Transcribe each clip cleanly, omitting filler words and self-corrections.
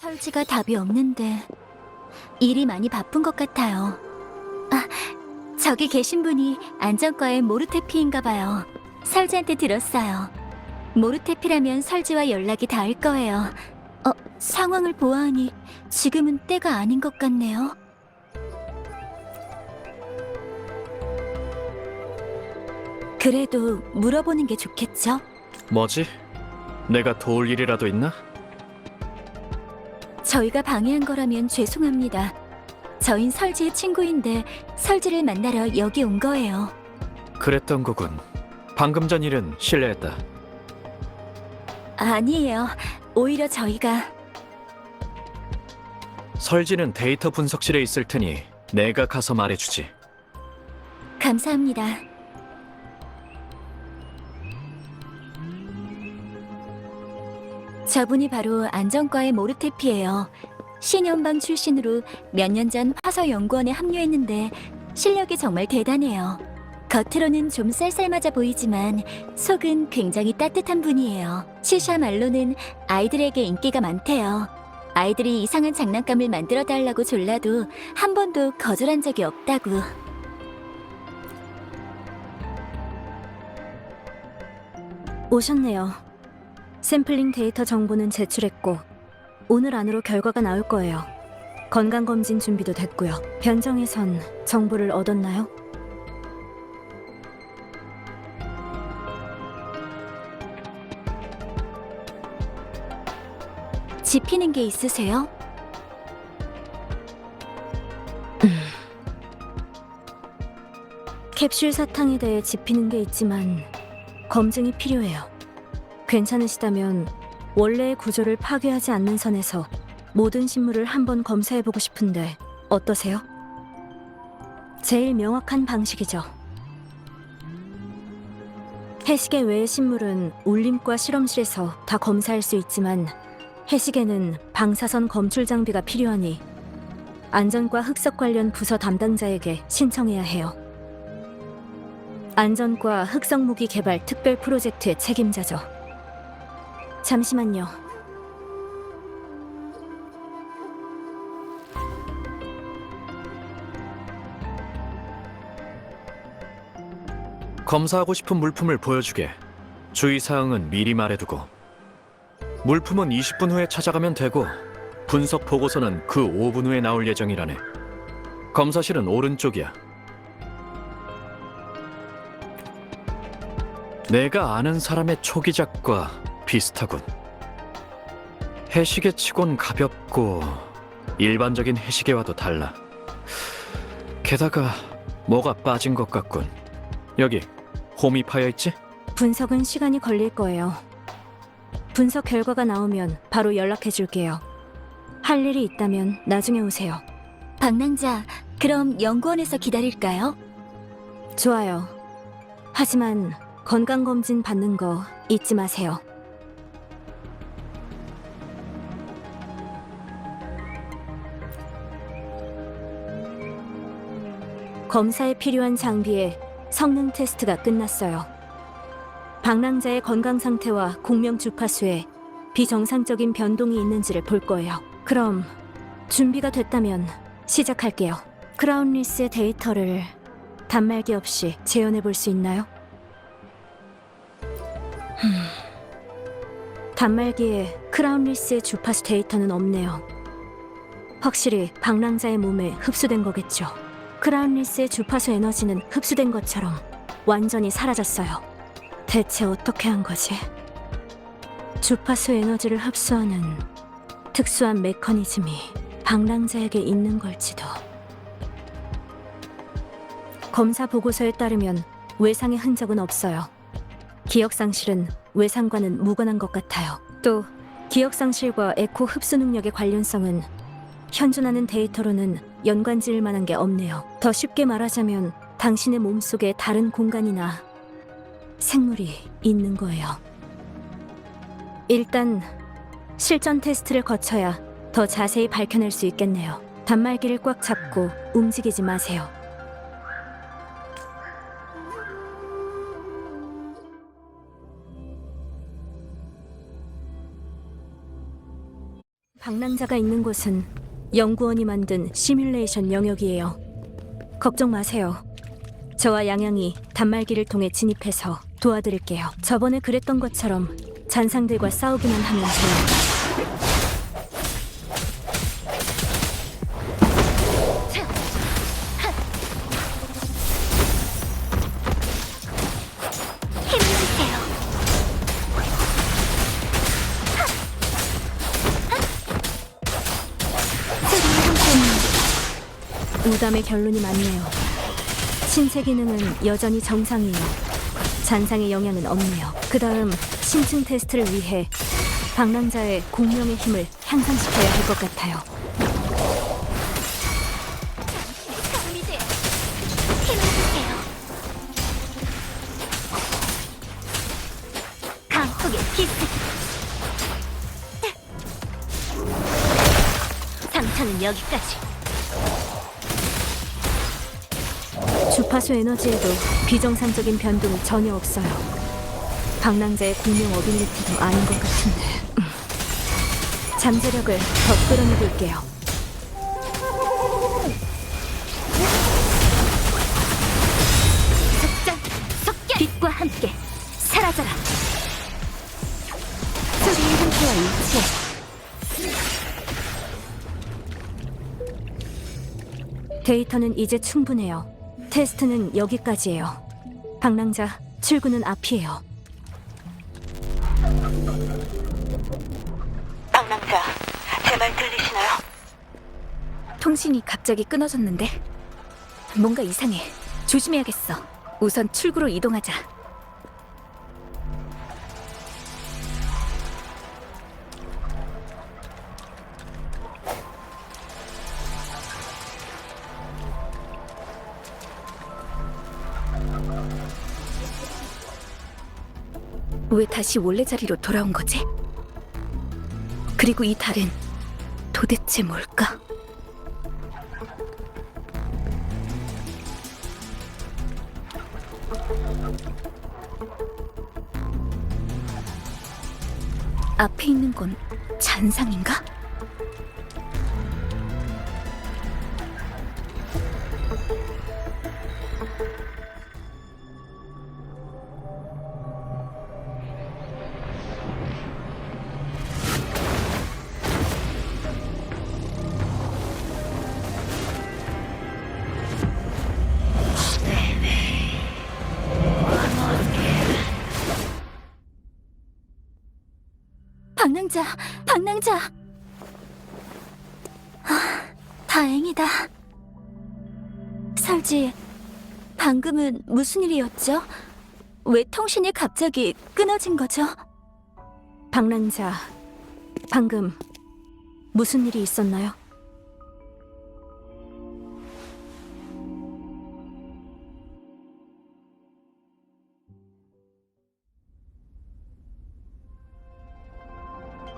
설지가 답이 없는데 일이 많이 바쁜 것 같아요. 아, 저기 계신 분이 안전과의 모르테피인가 봐요. 설지한테 들었어요. 모르테피라면 설지와 연락이 닿을 거예요. 상황을 보아하니 지금은 때가 아닌 것 같네요. 그래도 물어보는 게 좋겠죠? 뭐지? 내가 도울 일이라도 있나? 저희가 방해한 거라면 죄송합니다. 저흰 설지의 친구인데 설지를 만나러 여기 온 거예요. 그랬던 거군. 방금 전 일은 실례했다. 아니에요. 오히려 저희가... 설지는 데이터 분석실에 있을 테니 내가 가서 말해주지. 감사합니다. 저분이 바로 안전과의 모르테피예요. 신연방 출신으로 몇 년 전 화서연구원에 합류했는데 실력이 정말 대단해요. 겉으로는 좀 쌀쌀맞아 보이지만 속은 굉장히 따뜻한 분이에요. 시샤 말로는 아이들에게 인기가 많대요. 아이들이 이상한 장난감을 만들어 달라고 졸라도 한 번도 거절한 적이 없다고. 오셨네요. 샘플링 데이터 정보는 제출했고 오늘 안으로 결과가 나올 거예요. 건강검진 준비도 됐고요. 변정에선 정보를 얻었나요? 짚히는 게 있으세요? 캡슐 사탕에 대해 짚히는 게 있지만 검증이 필요해요. 괜찮으시다면 원래의 구조를 파괴하지 않는 선에서 모든 신물을 한번 검사해보고 싶은데 어떠세요? 제일 명확한 방식이죠. 해시계 외의 신물은 울림과 실험실에서 다 검사할 수 있지만 해시계는 방사선 검출 장비가 필요하니 안전과 흑석 관련 부서 담당자에게 신청해야 해요. 안전과 흑석 무기 개발 특별 프로젝트의 책임자죠. 잠시만요. 검사하고 싶은 물품을 보여주게. 주의사항은 미리 말해두고. 물품은 20분 후에 찾아가면 되고 분석 보고서는 그 5분 후에 나올 예정이라네. 검사실은 오른쪽이야. 내가 아는 사람의 초기작과 비슷하군. 해시계 치곤 가볍고 일반적인 해시계와도 달라. 게다가 뭐가 빠진 것 같군. 여기 홈이 파여 있지? 분석은 시간이 걸릴 거예요. 분석 결과가 나오면 바로 연락해 줄게요. 할 일이 있다면 나중에 오세요. 방랑자, 그럼 연구원에서 기다릴까요? 좋아요. 하지만 건강검진 받는 거 잊지 마세요. 검사에 필요한 장비에 성능 테스트가 끝났어요. 방랑자의 건강 상태와 공명 주파수에 비정상적인 변동이 있는지를 볼 거예요. 그럼 준비가 됐다면 시작할게요. 크라운 리스의 데이터를 단말기 없이 재현해 볼 수 있나요? 단말기에 크라운 리스의 주파수 데이터는 없네요. 확실히 방랑자의 몸에 흡수된 거겠죠. 크라운 리스의 주파수 에너지는 흡수된 것처럼 완전히 사라졌어요. 대체 어떻게 한 거지? 주파수 에너지를 흡수하는 특수한 메커니즘이 방랑자에게 있는 걸지도. 검사 보고서에 따르면 외상의 흔적은 없어요. 기억상실은 외상과는 무관한 것 같아요. 또 기억상실과 에코 흡수 능력의 관련성은 현존하는 데이터로는 연관 지을 만한 게 없네요. 더 쉽게 말하자면 당신의 몸속에 다른 공간이나 생물이 있는 거예요. 일단 실전 테스트를 거쳐야 더 자세히 밝혀낼 수 있겠네요. 단말기를 꽉 잡고 움직이지 마세요. 방랑자가 있는 곳은 연구원이 만든 시뮬레이션 영역이에요. 걱정 마세요. 저와 양양이 단말기를 통해 진입해서 도와드릴게요. 저번에 그랬던 것처럼 잔상들과 싸우기만 하면 돼요. 우담의 결론이 맞네요. 신체 기능은 여전히 정상이에요. 잔상의 영향은 없네요. 그 다음 심층 테스트를 위해 방랑자의 공명의 힘을 향상시켜야 할 것 같아요. 강폭의 기스. 상처는 여기까지. 주파수 에너지에도 비정상적인 변동이 전혀 없어요. 방랑자의 공명 어빌리티도 아닌 것 같은데. 잠재력을 더 끌어내볼게요. 속전, 속결. 빛과 함께 사라져라. 소리의 함께와 일치해. 데이터는 이제 충분해요. 테스트는 여기까지예요. 방랑자, 출구는 앞이에요. 방랑자, 제 말 들리시나요? 통신이 갑자기 끊어졌는데 뭔가 이상해. 조심해야겠어. 우선 출구로 이동하자. 왜 다시 원래 자리로 돌아온 거지? 그리고 이 달은 도대체 뭘까? 앞에 있는 건 잔상인가? 방랑자, 방랑자. 다행이다. 설지, 방금은 무슨 일이었죠? 왜 통신이 갑자기 끊어진 거죠? 방랑자, 방금 무슨 일이 있었나요?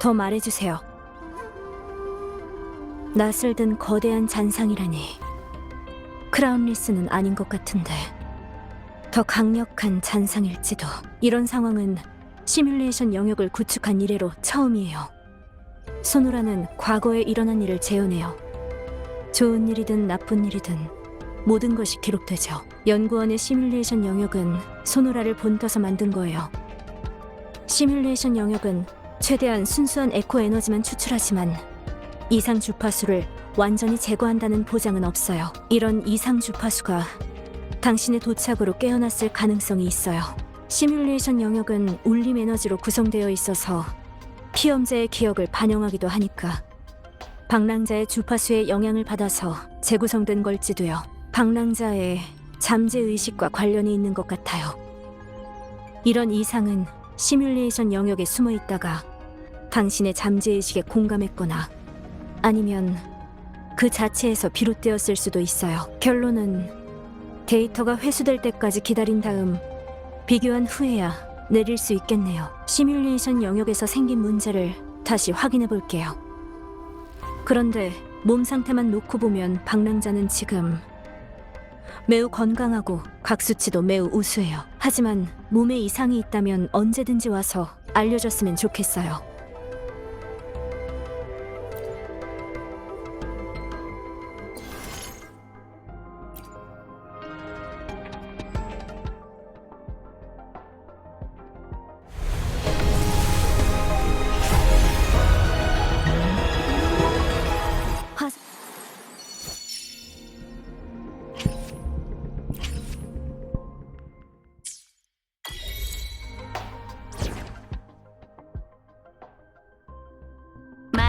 더 말해주세요. 낯을 든 거대한 잔상이라니. 크라운리스는 아닌 것 같은데 더 강력한 잔상일지도. 이런 상황은 시뮬레이션 영역을 구축한 이래로 처음이에요. 소노라는 과거에 일어난 일을 재현해요. 좋은 일이든 나쁜 일이든 모든 것이 기록되죠. 연구원의 시뮬레이션 영역은 소노라를 본떠서 만든 거예요. 시뮬레이션 영역은 최대한 순수한 에코 에너지만 추출하지만 이상 주파수를 완전히 제거한다는 보장은 없어요. 이런 이상 주파수가 당신의 도착으로 깨어났을 가능성이 있어요. 시뮬레이션 영역은 울림 에너지로 구성되어 있어서 피험자의 기억을 반영하기도 하니까 방랑자의 주파수에 영향을 받아서 재구성된 걸지도요. 방랑자의 잠재의식과 관련이 있는 것 같아요. 이런 이상은 시뮬레이션 영역에 숨어 있다가 당신의 잠재의식에 공감했거나 아니면 그 자체에서 비롯되었을 수도 있어요. 결론은 데이터가 회수될 때까지 기다린 다음 비교한 후에야 내릴 수 있겠네요. 시뮬레이션 영역에서 생긴 문제를 다시 확인해 볼게요. 그런데 몸 상태만 놓고 보면 방랑자는 지금 매우 건강하고 각 수치도 매우 우수해요. 하지만 몸에 이상이 있다면 언제든지 와서 알려줬으면 좋겠어요.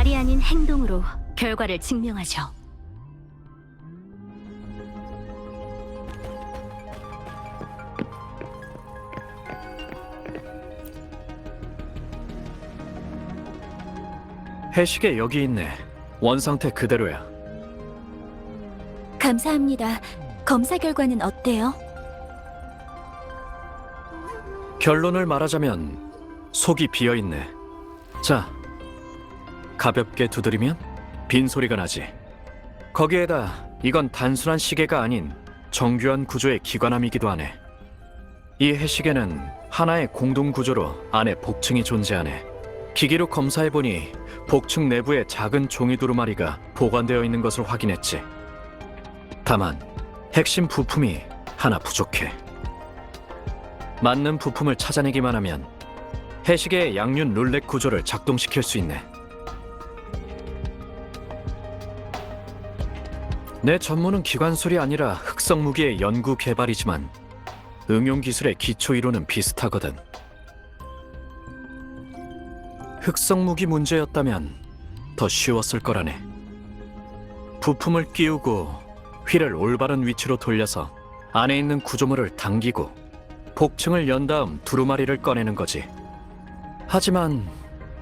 말이 아닌 행동으로 결과를 증명하죠. 해시계 여기 있네. 원상태 그대로야. 감사합니다. 검사 결과는 어때요? 결론을 말하자면 속이 비어있네. 자, 가볍게 두드리면 빈소리가 나지. 거기에다 이건 단순한 시계가 아닌 정교한 구조의 기관함이기도 하네. 이 해시계는 하나의 공동 구조로 안에 복층이 존재하네. 기기로 검사해보니 복층 내부에 작은 종이 두루마리가 보관되어 있는 것을 확인했지. 다만 핵심 부품이 하나 부족해. 맞는 부품을 찾아내기만 하면 해시계의 양륜 룰렛 구조를 작동시킬 수 있네. 내 전문은 기관술이 아니라 흑성 무기의 연구 개발이지만 응용 기술의 기초 이론은 비슷하거든. 흑성 무기 문제였다면 더 쉬웠을 거라네. 부품을 끼우고 휠을 올바른 위치로 돌려서 안에 있는 구조물을 당기고 복층을 연 다음 두루마리를 꺼내는 거지. 하지만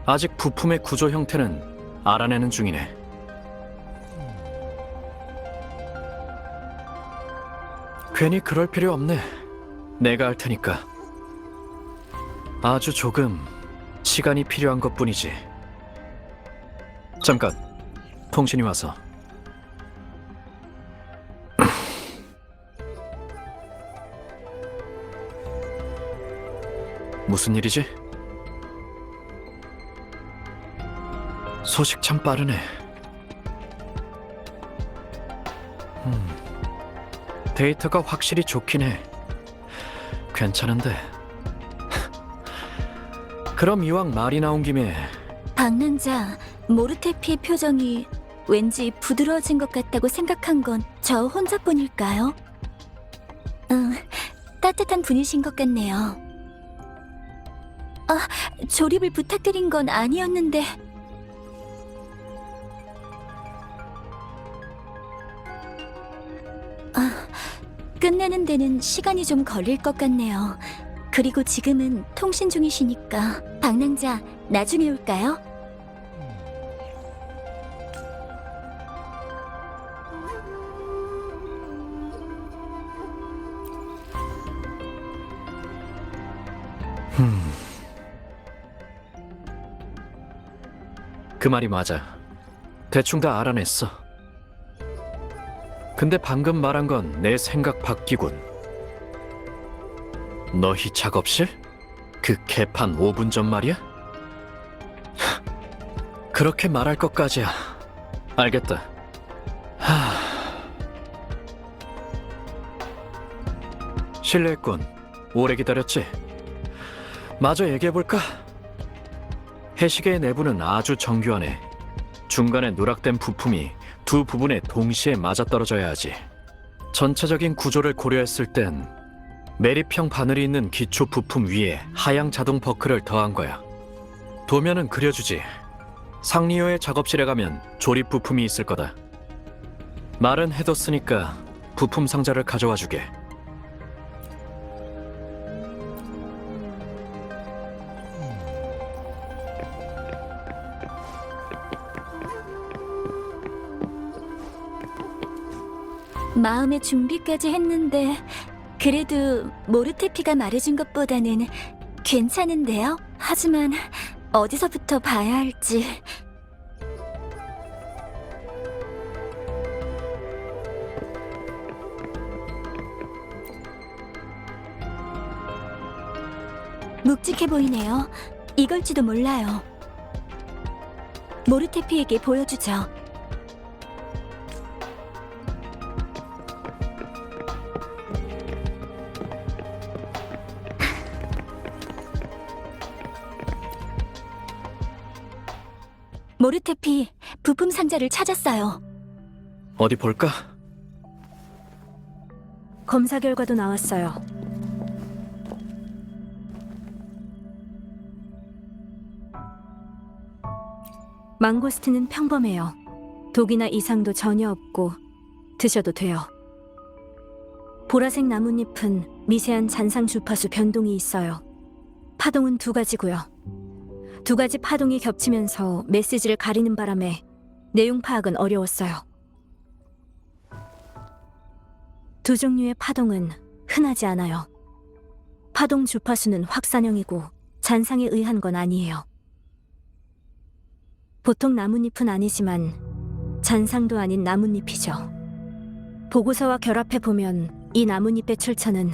아직 부품의 구조 형태는 알아내는 중이네. 괜히 그럴 필요 없네. 내가 할 테니까. 아주 조금 시간이 필요한 것뿐이지. 잠깐, 통신이 와서. 무슨 일이지? 소식 참 빠르네. 데이터가 확실히 좋긴 해. 괜찮은데. 그럼 이왕 말이 나온 김에 박남자, 모르테피의 표정이 왠지 부드러워진 것 같다고 생각한 건 저 혼자뿐일까요? 따뜻한 분이신 것 같네요. 조립을 부탁드린 건 아니었는데. 끝내는 데는 시간이 좀 걸릴 것 같네요. 그리고 지금은 통신 중이시니까. 박남자, 나중에 올까요? 그 말이 맞아. 대충 다 알아냈어. 근데 방금 말한 건 내 생각 밖이군. 너희 작업실? 그 개판 5분 전 말이야? 그렇게 말할 것까지야. 알겠다. 실례했군. 오래 기다렸지? 마저 얘기해볼까? 해시계의 내부는 아주 정교하네. 중간에 누락된 부품이 두 부분에 동시에 맞아떨어져야 하지. 전체적인 구조를 고려했을 땐 매립형 바늘이 있는 기초 부품 위에 하향 자동 버클을 더한 거야. 도면은 그려주지. 상리호의 작업실에 가면 조립 부품이 있을 거다. 말은 해뒀으니까 부품 상자를 가져와 주게. 마음의 준비까지 했는데 그래도 모르테피가 말해준 것보다는 괜찮은데요? 하지만 어디서부터 봐야 할지. 묵직해 보이네요. 이걸지도 몰라요. 모르테피에게 보여주죠. 모르테피, 부품 상자를 찾았어요. 어디 볼까? 검사 결과도 나왔어요. 망고스틴은 평범해요. 독이나 이상도 전혀 없고 드셔도 돼요. 보라색 나뭇잎은 미세한 잔상 주파수 변동이 있어요. 파동은 두 가지고요. 두 가지 파동이 겹치면서 메시지를 가리는 바람에 내용 파악은 어려웠어요. 두 종류의 파동은 흔하지 않아요. 파동 주파수는 확산형이고 잔상에 의한 건 아니에요. 보통 나뭇잎은 아니지만 잔상도 아닌 나뭇잎이죠. 보고서와 결합해 보면 이 나뭇잎의 출처는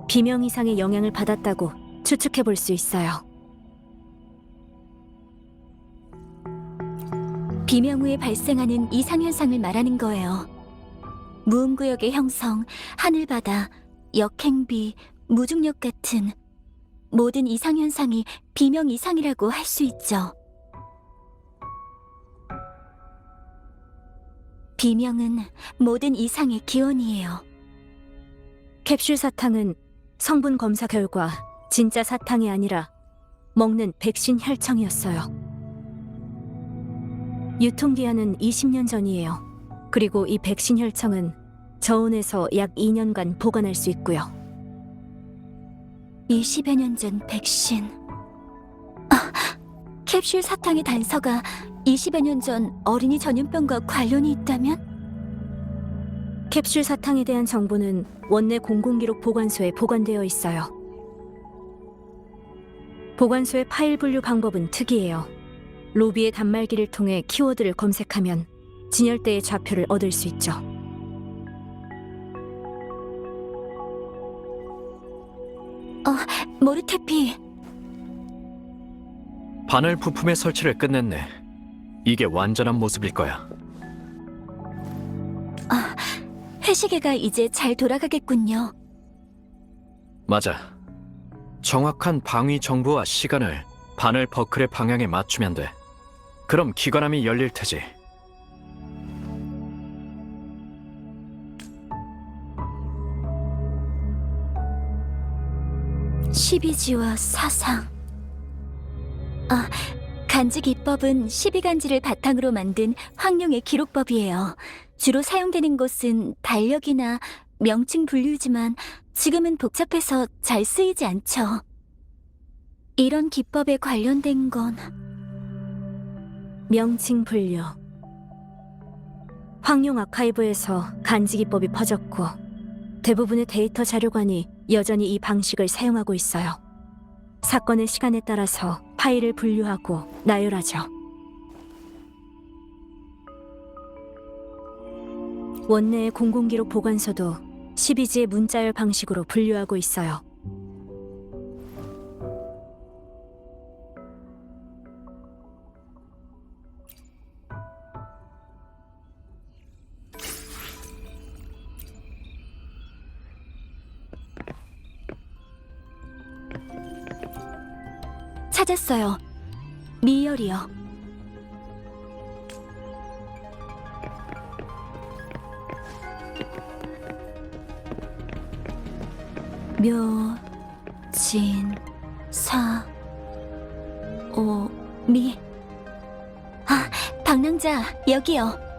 비명 이상의 영향을 받았다고 추측해 볼 수 있어요. 비명 후에 발생하는 이상현상을 말하는 거예요. 무음구역의 형성, 하늘바다, 역행비, 무중력 같은 모든 이상현상이 비명 이상이라고 할 수 있죠. 비명은 모든 이상의 기원이에요. 캡슐 사탕은 성분 검사 결과 진짜 사탕이 아니라 먹는 백신 혈청이었어요. 유통기한은 20년 전이에요. 그리고 이 백신 혈청은 저온에서 약 2년간 보관할 수 있고요. 20여 년 전 백신. 캡슐 사탕의 단서가 20여 년 전 어린이 전염병과 관련이 있다면? 캡슐 사탕에 대한 정보는 원내 공공기록 보관소에 보관되어 있어요. 보관소의 파일 분류 방법은 특이해요. 로비의 단말기를 통해 키워드를 검색하면 진열대의 좌표를 얻을 수 있죠. 모르테피. 바늘 부품의 설치를 끝냈네. 이게 완전한 모습일 거야. 회시계가 이제 잘 돌아가겠군요. 맞아. 정확한 방위 정보와 시간을 바늘 버클의 방향에 맞추면 돼. 그럼 기관함이 열릴 테지. 십이지와 사상. 간지 기법은 12간지를 바탕으로 만든 황룡의 기록법이에요. 주로 사용되는 것은 달력이나 명칭 분류지만 지금은 복잡해서 잘 쓰이지 않죠. 이런 기법에 관련된 건 명칭 분류. 황룡 아카이브에서 간지 기법이 퍼졌고 대부분의 데이터 자료관이 여전히 이 방식을 사용하고 있어요. 사건의 시간에 따라서 파일을 분류하고 나열하죠. 원내의 공공기록 보관소도 12지의 문자열 방식으로 분류하고 있어요. 찾았어요. 미열이요. 묘, 진, 사, 오, 미. 방랑자, 여기요.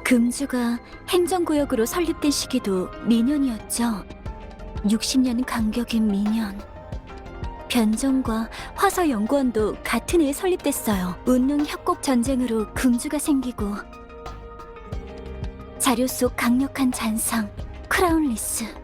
금주가 행정구역으로 설립된 시기도 미년이었죠. 60년 간격인 미년. 변정과 화서연구원도 같은 해에 설립됐어요. 운능 협곡 전쟁으로 금주가 생기고 자료 속 강력한 잔상, 크라운리스.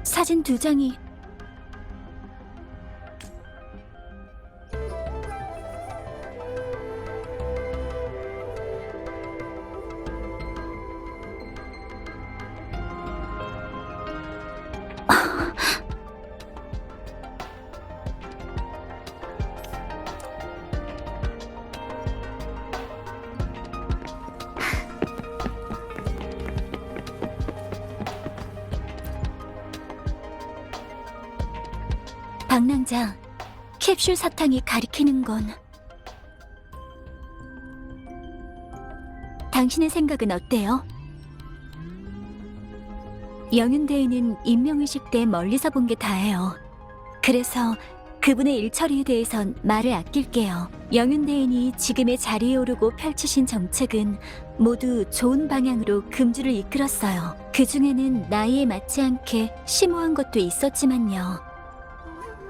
사진 2장이 방랑자, 캡슐 사탕이 가리키는 건 당신의 생각은 어때요? 영윤대인은 인명의식 때 멀리서 본 게 다예요. 그래서 그분의 일처리에 대해선 말을 아낄게요. 영윤대인이 지금의 자리에 오르고 펼치신 정책은 모두 좋은 방향으로 금주를 이끌었어요. 그 중에는 나이에 맞지 않게 심오한 것도 있었지만요.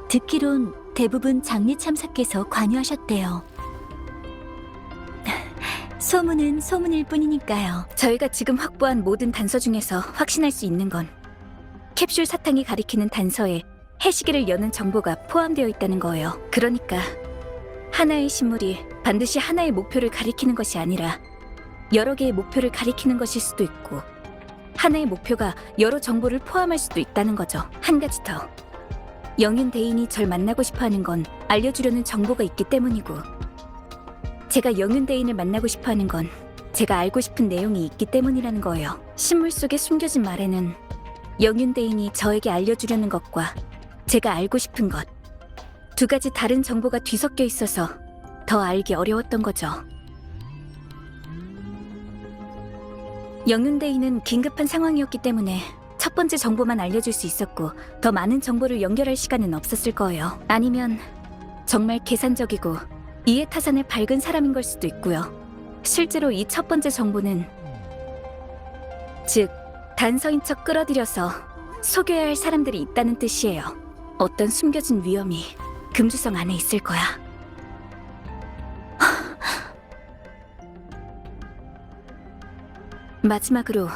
듣기론 대부분 장례 참사께서 관여하셨대요. 소문은 소문일 뿐이니까요. 저희가 지금 확보한 모든 단서 중에서 확신할 수 있는 건 캡슐 사탕이 가리키는 단서에 해시계를 여는 정보가 포함되어 있다는 거예요. 그러니까 하나의 신물이 반드시 하나의 목표를 가리키는 것이 아니라 여러 개의 목표를 가리키는 것일 수도 있고 하나의 목표가 여러 정보를 포함할 수도 있다는 거죠. 한 가지 더. 영윤 대인이 절 만나고 싶어하는 건 알려주려는 정보가 있기 때문이고 제가 영윤 대인을 만나고 싶어하는 건 제가 알고 싶은 내용이 있기 때문이라는 거예요. 신물 속에 숨겨진 말에는 영윤 대인이 저에게 알려주려는 것과 제가 알고 싶은 것 두 가지 다른 정보가 뒤섞여 있어서 더 알기 어려웠던 거죠. 영윤 대인은 긴급한 상황이었기 때문에 첫 번째 정보만 알려줄 수 있었고 더 많은 정보를 연결할 시간은 없었을 거예요. 아니면 정말 계산적이고 이해타산에 밝은 사람인 걸 수도 있고요. 실제로 이 첫 번째 정보는 즉 단서인 척 끌어들여서 속여야 할 사람들이 있다는 뜻이에요. 어떤 숨겨진 위험이 금주성 안에 있을 거야. 마지막으로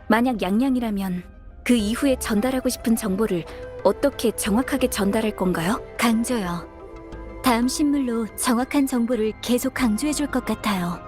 만약 양양이라면 그 이후에 전달하고 싶은 정보를 어떻게 정확하게 전달할 건가요? 강조요. 다음 신물로 정확한 정보를 계속 강조해 줄 것 같아요.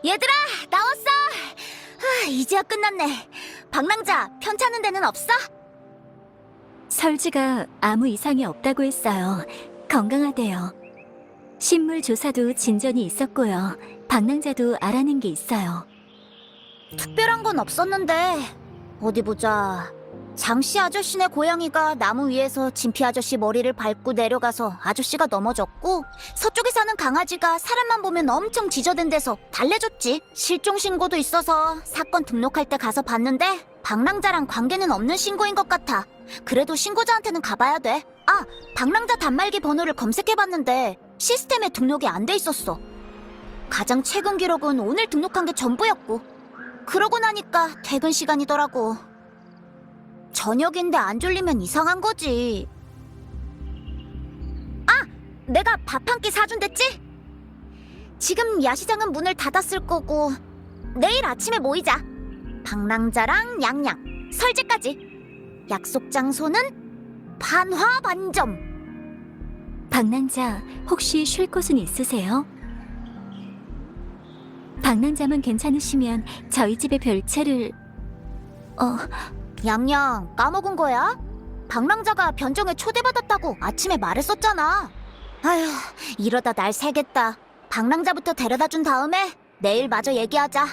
얘들아, 나왔어! 이제야 끝났네. 방랑자, 편찮은 데는 없어? 설지가 아무 이상이 없다고 했어요. 건강하대요. 신물 조사도 진전이 있었고요. 방랑자도 알아낸 게 있어요. 특별한 건 없었는데 어디 보자. 장씨 아저씨네 고양이가 나무 위에서 진피 아저씨 머리를 밟고 내려가서 아저씨가 넘어졌고 서쪽에 사는 강아지가 사람만 보면 엄청 지저댄 데서 달래줬지. 실종 신고도 있어서 사건 등록할 때 가서 봤는데 방랑자랑 관계는 없는 신고인 것 같아. 그래도 신고자한테는 가봐야 돼. 아, 방랑자 단말기 번호를 검색해봤는데 시스템에 등록이 안 돼 있었어. 가장 최근 기록은 오늘 등록한 게 전부였고 그러고 나니까 퇴근 시간이더라고. 저녁인데 안 졸리면 이상한 거지. 아! 내가 밥 한 끼 사준댔지? 지금 야시장은 문을 닫았을 거고 내일 아침에 모이자. 방랑자랑 양양, 설제까지. 약속 장소는 반화반점. 방랑자, 혹시 쉴 곳은 있으세요? 방랑자만 괜찮으시면 저희 집에 별채를... 양양, 까먹은 거야? 방랑자가 변정에 초대받았다고 아침에 말했었잖아. 아휴, 이러다 날 새겠다. 방랑자부터 데려다 준 다음에 내일 마저 얘기하자.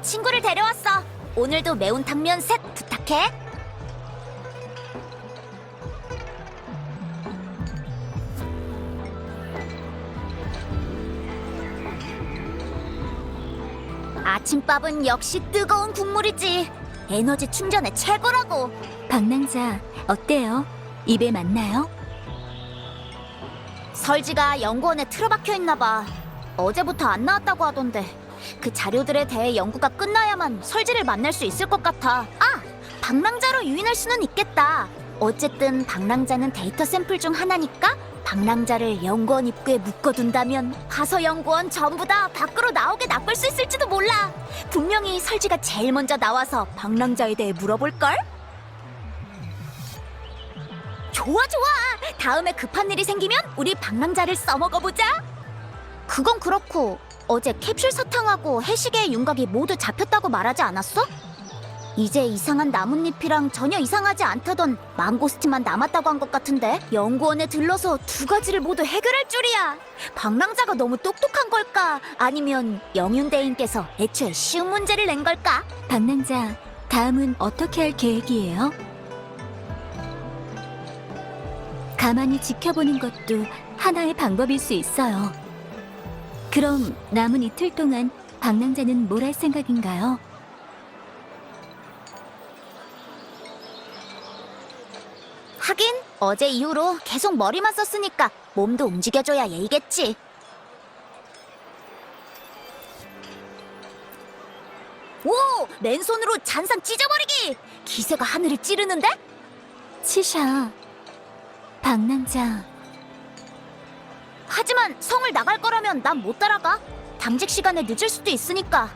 친구를 데려왔어. 오늘도 매운탕면 셋 부탁해. 아침밥은 역시 뜨거운 국물이지. 에너지 충전에 최고라고. 방랑자, 어때요? 입에 맞나요? 설지가 연구원에 틀어박혀 있나 봐. 어제부터 안 나왔다고 하던데. 그 자료들에 대해 연구가 끝나야만 설지를 만날 수 있을 것 같아. 아! 방랑자로 유인할 수는 있겠다. 어쨌든 방랑자는 데이터 샘플 중 하나니까 방랑자를 연구원 입구에 묶어둔다면 화서 연구원 전부 다 밖으로 나오게 놔둘 수 있을지도 몰라. 분명히 설지가 제일 먼저 나와서 방랑자에 대해 물어볼걸? 좋아 좋아! 다음에 급한 일이 생기면 우리 방랑자를 써먹어보자. 그건 그렇고 어제 캡슐 사탕하고 해시계의 윤곽이 모두 잡혔다고 말하지 않았어? 이제 이상한 나뭇잎이랑 전혀 이상하지 않다던 망고스틴만 남았다고 한 것 같은데 연구원에 들러서 두 가지를 모두 해결할 줄이야. 방랑자가 너무 똑똑한 걸까? 아니면 영윤대인께서 애초에 쉬운 문제를 낸 걸까? 방랑자, 다음은 어떻게 할 계획이에요? 가만히 지켜보는 것도 하나의 방법일 수 있어요. 그럼 남은 이틀 동안 방랑자는 뭘 할 생각인가요? 하긴 어제 이후로 계속 머리만 썼으니까 몸도 움직여줘야 예의겠지. 오! 맨손으로 잔상 찢어버리기! 기세가 하늘을 찌르는데? 치샤, 방랑자, 하지만 성을 나갈 거라면 난 못 따라가. 당직 시간에 늦을 수도 있으니까.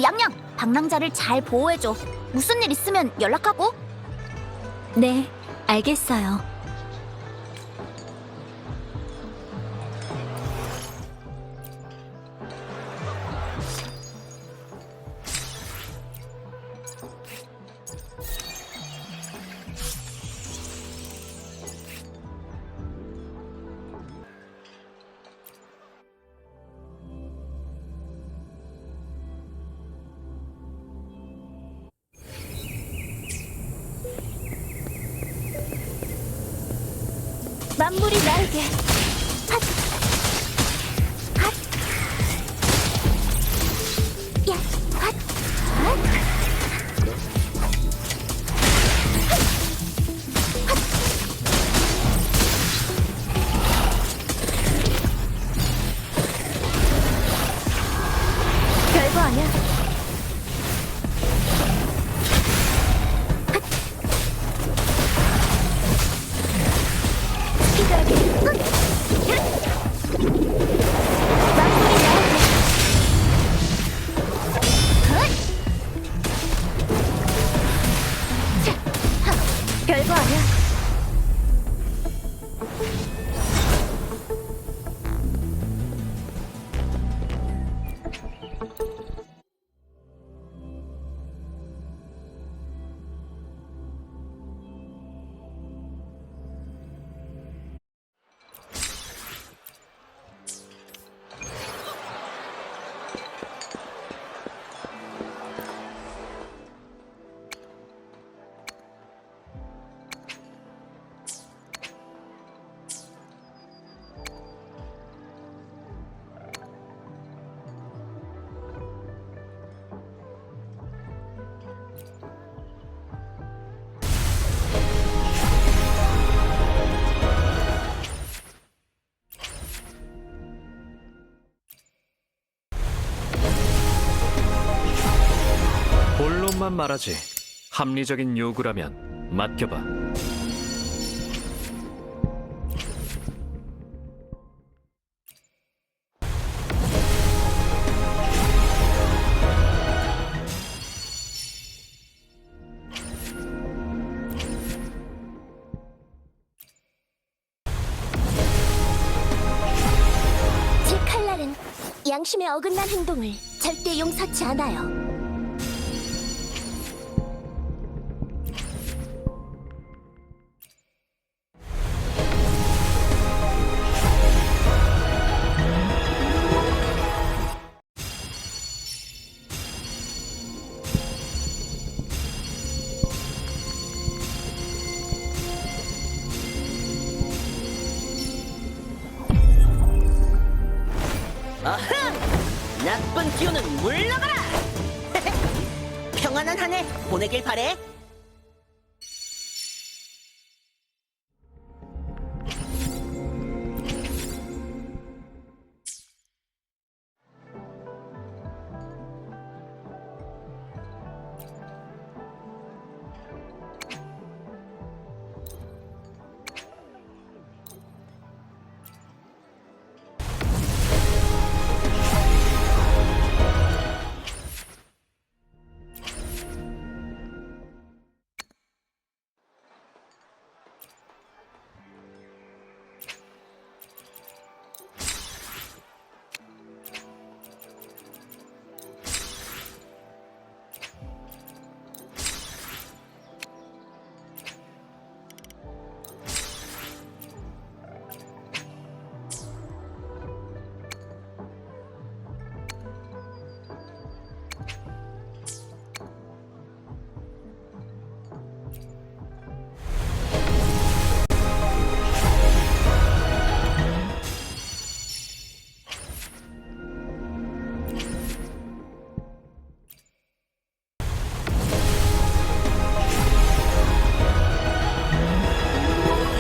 양양, 방랑자를 잘 보호해줘. 무슨 일 있으면 연락하고. 네, 알겠어요. 만물이 나에게 핫! 핫! 야! 핫! 핫! 별거 아니야. 스피드하게. 만물이 나에게. 자, 별거 아니야. 본론만 말하지. 합리적인 요구라면 맡겨봐. 제 칼날은 양심에 어긋난 행동을 절대 용서치 않아요. 나쁜 기운은 물러가라! 평안한 한 해 보내길 바래.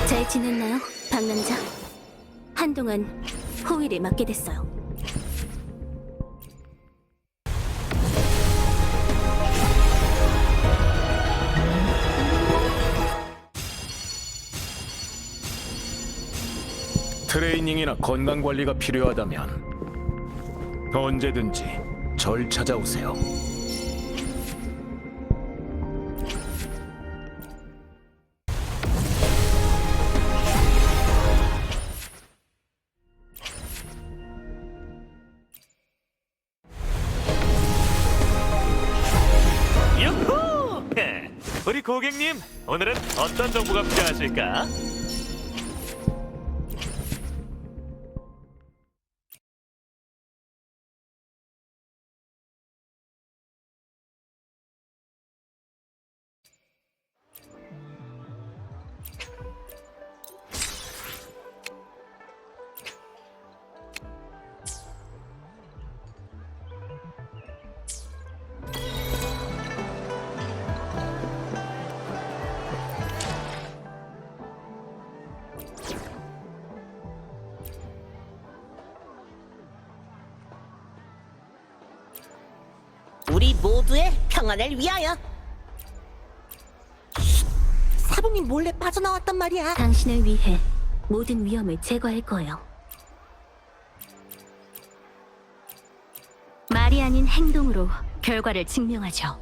잘 지냈나요, 박남자? 한동안 호위를 맡게 됐어요. 트레이닝이나 건강 관리가 필요하다면 언제든지 절 찾아오세요. 유후! 우리 고객님, 오늘은 어떤 정보가 필요하실까? 우리 모두의 평안을 위하여. 쉿, 사부님 몰래 빠져나왔단 말이야. 당신을 위해 모든 위험을 제거할 거예요. 말이 아닌 행동으로 결과를 증명하죠.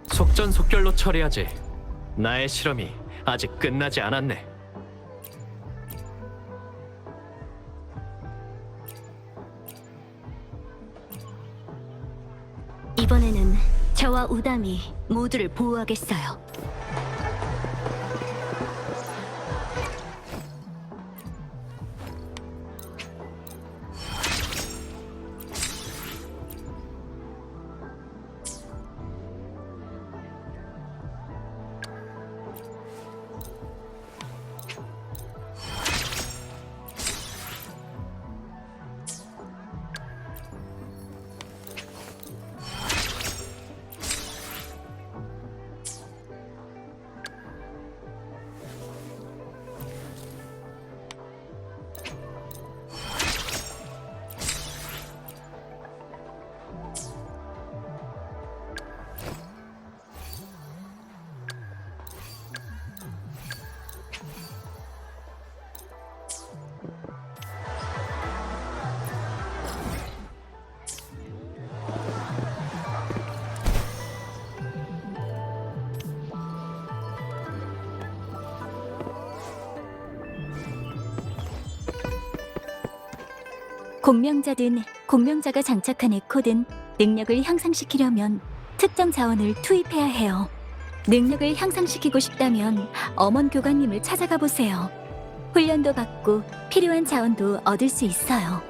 속전속결로 처리하지. 나의 실험이 아직 끝나지 않았네. 이번에는 저와 우담이 모두를 보호하겠어요. 공명자든 공명자가 장착한 에코든 능력을 향상시키려면 특정 자원을 투입해야 해요. 능력을 향상시키고 싶다면 엄원 교관님을 찾아가 보세요. 훈련도 받고 필요한 자원도 얻을 수 있어요.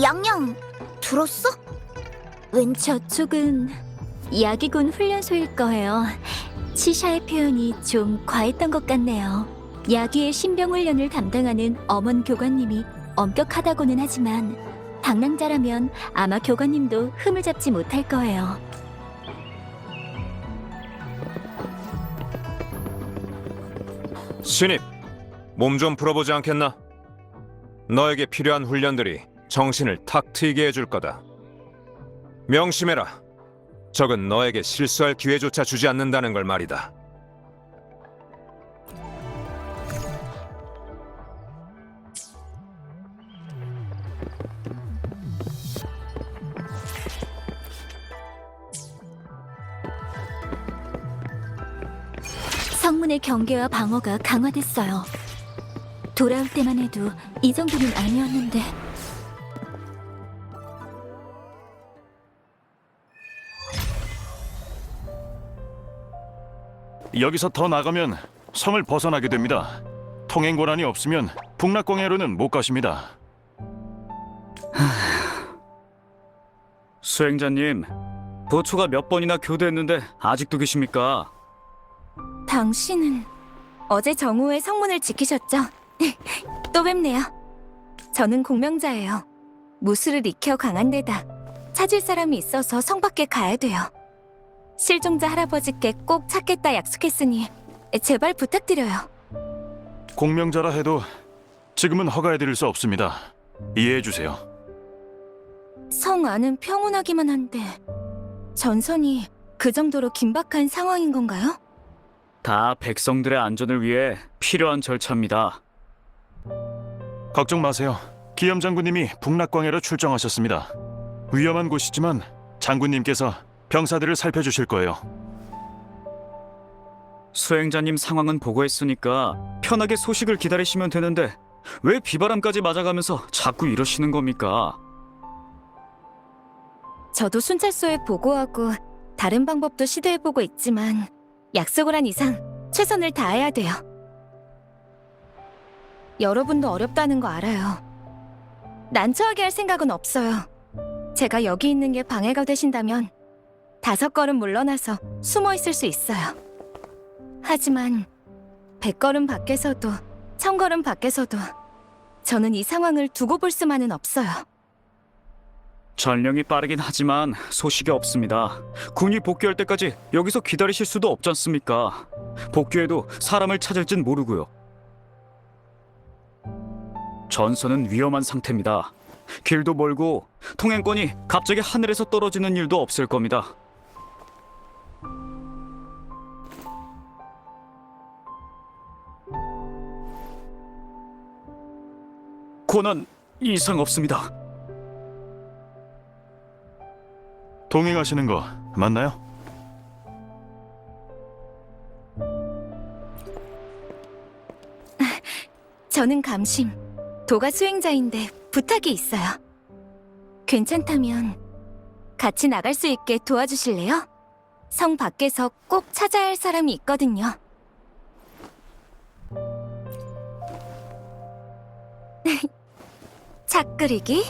양양, 들었어? 왠지 저쪽은 야기군 훈련소일 거예요. 치샤의 표현이 좀 과했던 것 같네요. 야기의 신병 훈련을 담당하는 엄원 교관님이 엄격하다고는 하지만 방랑자라면 아마 교관님도 흠을 잡지 못할 거예요. 신입, 몸 좀 풀어보지 않겠나? 너에게 필요한 훈련들이 정신을 탁 트이게 해줄 거다. 명심해라. 적은 너에게 실수할 기회조차 주지 않는다는 걸 말이다. 성문의 경계와 방어가 강화됐어요. 돌아올 때만 해도 이 정도는 아니었는데. 여기서 더 나가면 성을 벗어나게 됩니다. 통행 권한이 없으면 북락광야로는 못 가십니다. 수행자님, 보초가 몇 번이나 교대했는데 아직도 계십니까? 당신은 어제 정오에 성문을 지키셨죠? 또 뵙네요. 저는 공명자예요. 무술을 익혀 강한 데다 찾을 사람이 있어서 성 밖에 가야 돼요. 실종자 할아버지께 꼭 찾겠다 약속했으니 제발 부탁드려요. 공명자라 해도 지금은 허가해드릴 수 없습니다. 이해해주세요. 성 안은 평온하기만 한데 전선이 그 정도로 긴박한 상황인 건가요? 다 백성들의 안전을 위해 필요한 절차입니다. 걱정 마세요. 기염 장군님이 북락광야로 출정하셨습니다. 위험한 곳이지만 장군님께서 병사들을 살펴주실 거예요. 수행자님 상황은 보고했으니까 편하게 소식을 기다리시면 되는데 왜 비바람까지 맞아가면서 자꾸 이러시는 겁니까? 저도 순찰소에 보고하고 다른 방법도 시도해보고 있지만 약속을 한 이상 최선을 다해야 돼요. 여러분도 어렵다는 거 알아요. 난처하게 할 생각은 없어요. 제가 여기 있는 게 방해가 되신다면 5걸음 물러나서 숨어 있을 수 있어요. 하지만 100걸음 밖에서도 1000걸음 밖에서도 저는 이 상황을 두고 볼 수만은 없어요. 전령이 빠르긴 하지만 소식이 없습니다. 군이 복귀할 때까지 여기서 기다리실 수도 없지 않습니까? 복귀해도 사람을 찾을진 모르고요. 전선은 위험한 상태입니다. 길도 멀고 통행권이 갑자기 하늘에서 떨어지는 일도 없을 겁니다. 권한 이상 없습니다. 동행하시는 거 맞나요? 저는 감심, 도가 수행자인데 부탁이 있어요. 괜찮다면 같이 나갈 수 있게 도와주실래요? 성 밖에서 꼭 찾아야 할 사람이 있거든요. 차 끓이기,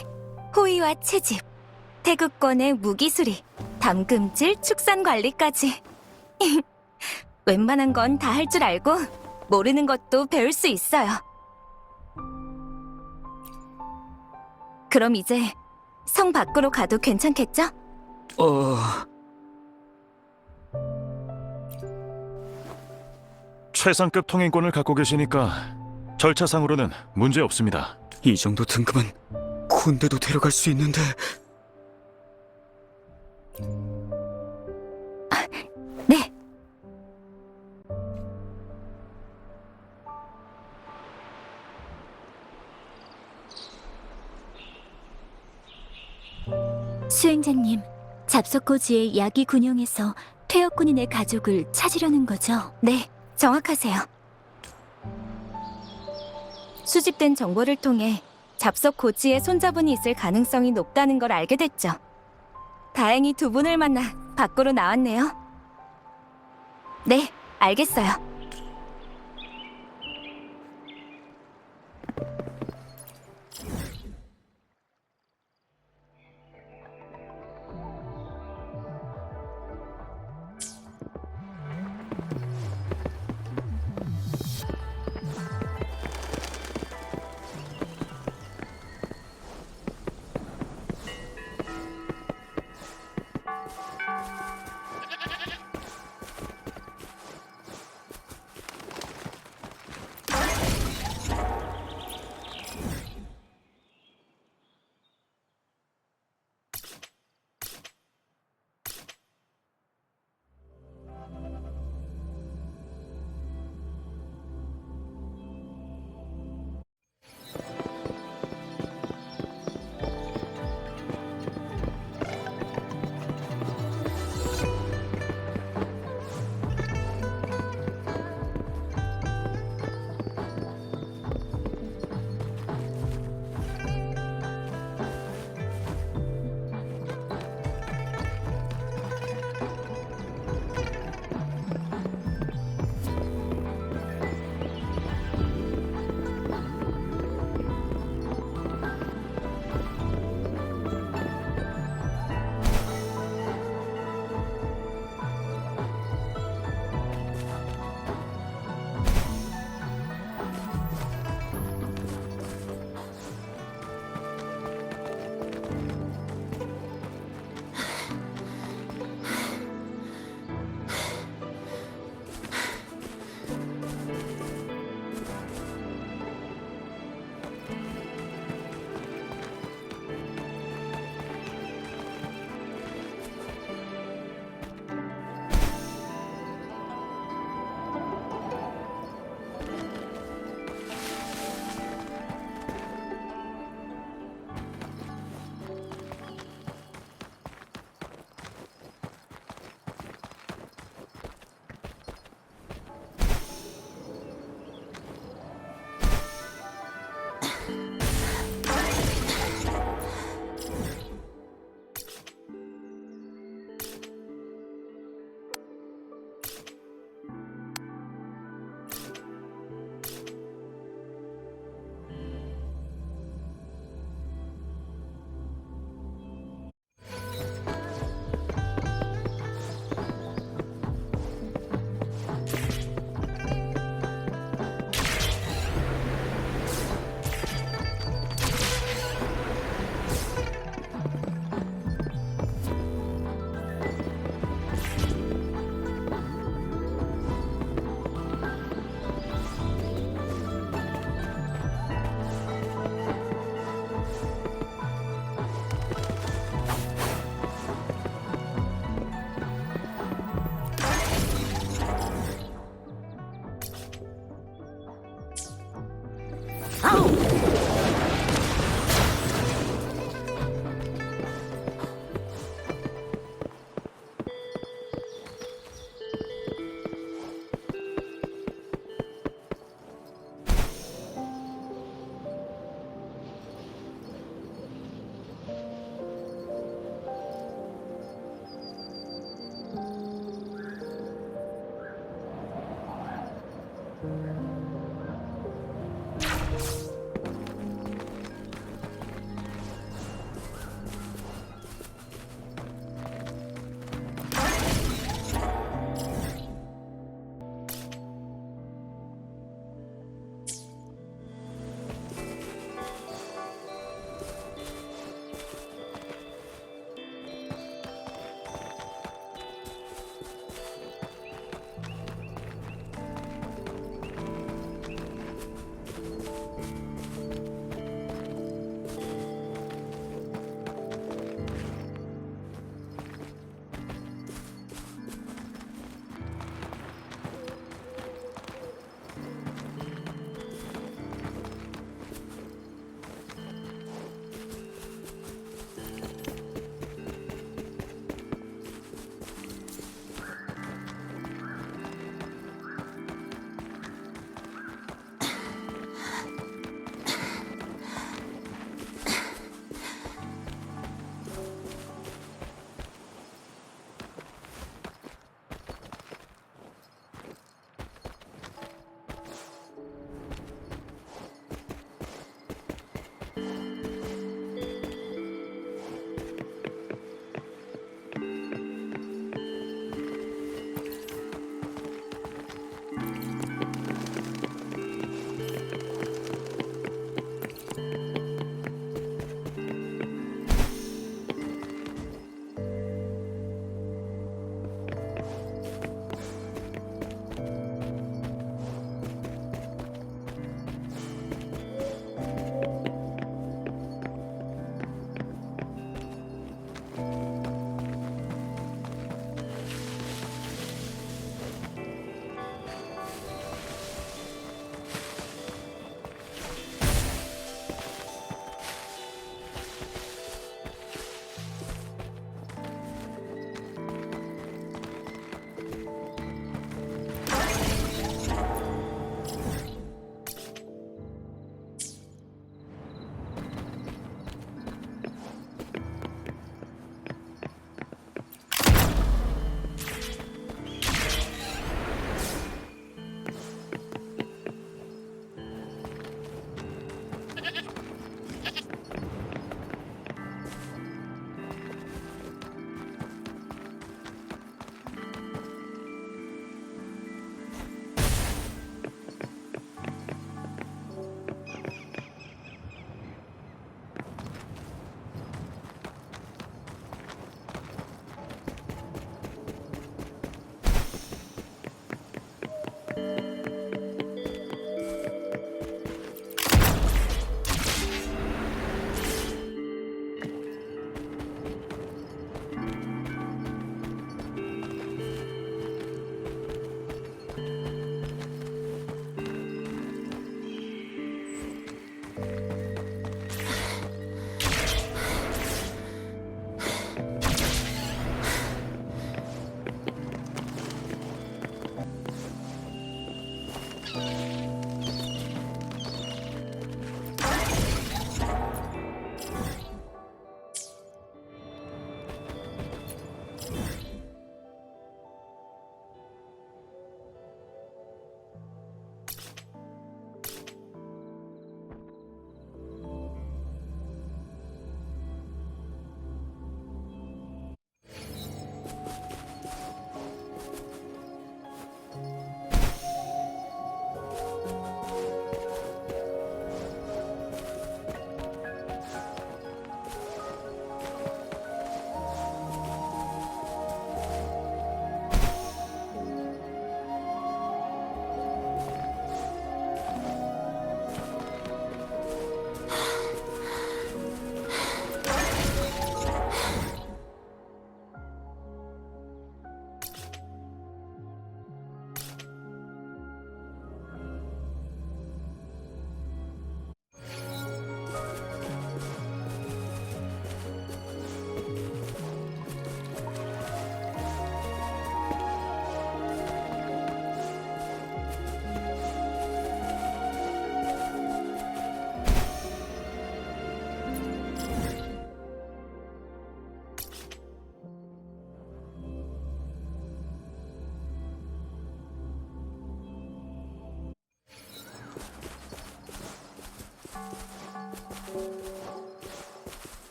호위와 채집, 태극권의 무기수리, 담금질, 축산 관리까지. 웬만한 건 다 할 줄 알고 모르는 것도 배울 수 있어요. 그럼 이제 성 밖으로 가도 괜찮겠죠? 최상급 통행권을 갖고 계시니까 절차상으로는 문제 없습니다. 이 정도 등급은 군대도 데려갈 수 있는데. 네. 수행자님, 잡석고지의 야기 군용에서 퇴역 군인의 가족을 찾으려는 거죠? 네, 정확하세요. 수집된 정보를 통해 잡석고지의 손자분이 있을 가능성이 높다는 걸 알게 됐죠. 다행히 두 분을 만나 밖으로 나왔네요. 네, 알겠어요.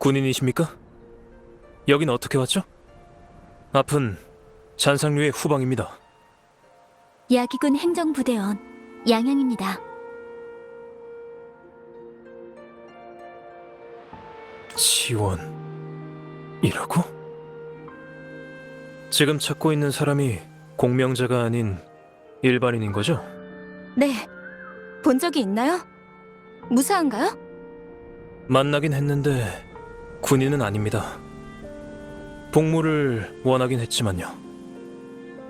군인이십니까? 여긴 어떻게 왔죠? 앞은 잔상류의 후방입니다. 야기군 행정부대원 양양입니다. 지원이라고? 지금 찾고 있는 사람이 공명자가 아닌 일반인인 거죠? 네. 본 적이 있나요? 무사한가요? 만나긴 했는데 군인은 아닙니다. 복무를 원하긴 했지만요.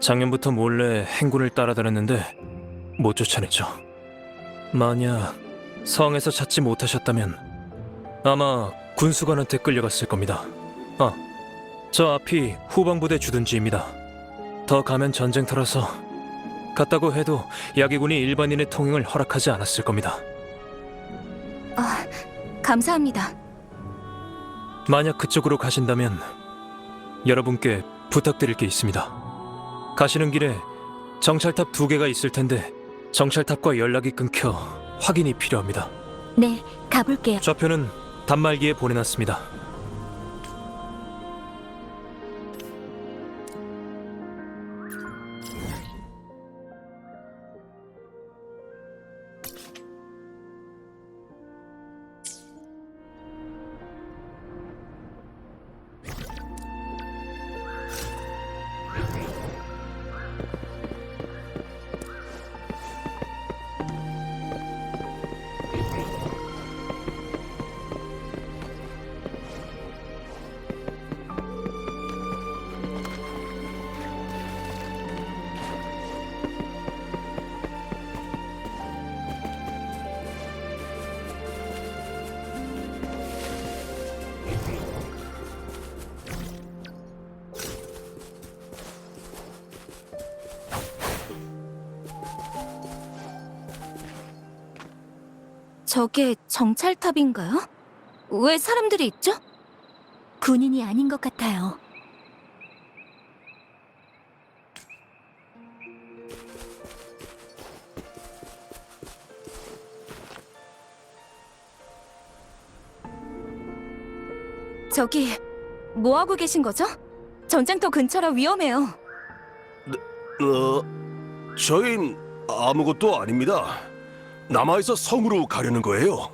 작년부터 몰래 행군을 따라다녔는데 못 쫓아냈죠. 만약 성에서 찾지 못하셨다면 아마 군수관한테 끌려갔을 겁니다. 아, 저 앞이 후방부대 주둔지입니다. 더 가면 전쟁터라서 갔다고 해도 야기군이 일반인의 통행을 허락하지 않았을 겁니다. 감사합니다. 만약 그쪽으로 가신다면 여러분께 부탁드릴 게 있습니다. 가시는 길에 정찰탑 2개가 있을 텐데 정찰탑과 연락이 끊겨 확인이 필요합니다. 네, 가볼게요. 좌표는 단말기에 보내놨습니다. 저게 정찰탑인가요? 왜 사람들이 있죠? 군인이 아닌 것 같아요. 저기, 뭐하고 계신 거죠? 전쟁터 근처라 위험해요. 저흰 아무것도 아닙니다. 남아있어 성으로 가려는 거예요.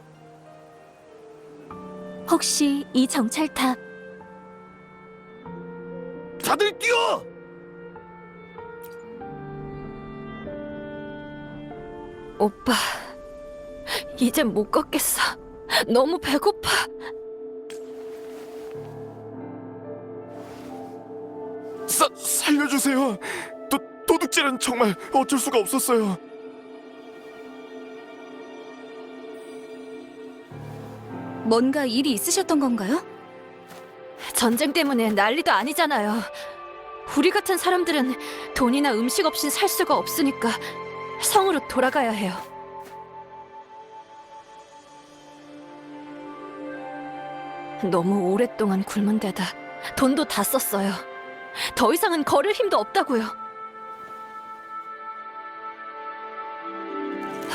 혹시 이 정찰탑 다들 뛰어! 오빠, 이젠 못 걷겠어. 너무 배고파. 살려주세요. 도둑질은 정말 어쩔 수가 없었어요. 뭔가 일이 있으셨던 건가요? 전쟁 때문에 난리도 아니잖아요. 우리 같은 사람들은 돈이나 음식 없인 살 수가 없으니까 성으로 돌아가야 해요. 너무 오랫동안 굶은 데다 돈도 다 썼어요. 더 이상은 걸을 힘도 없다고요.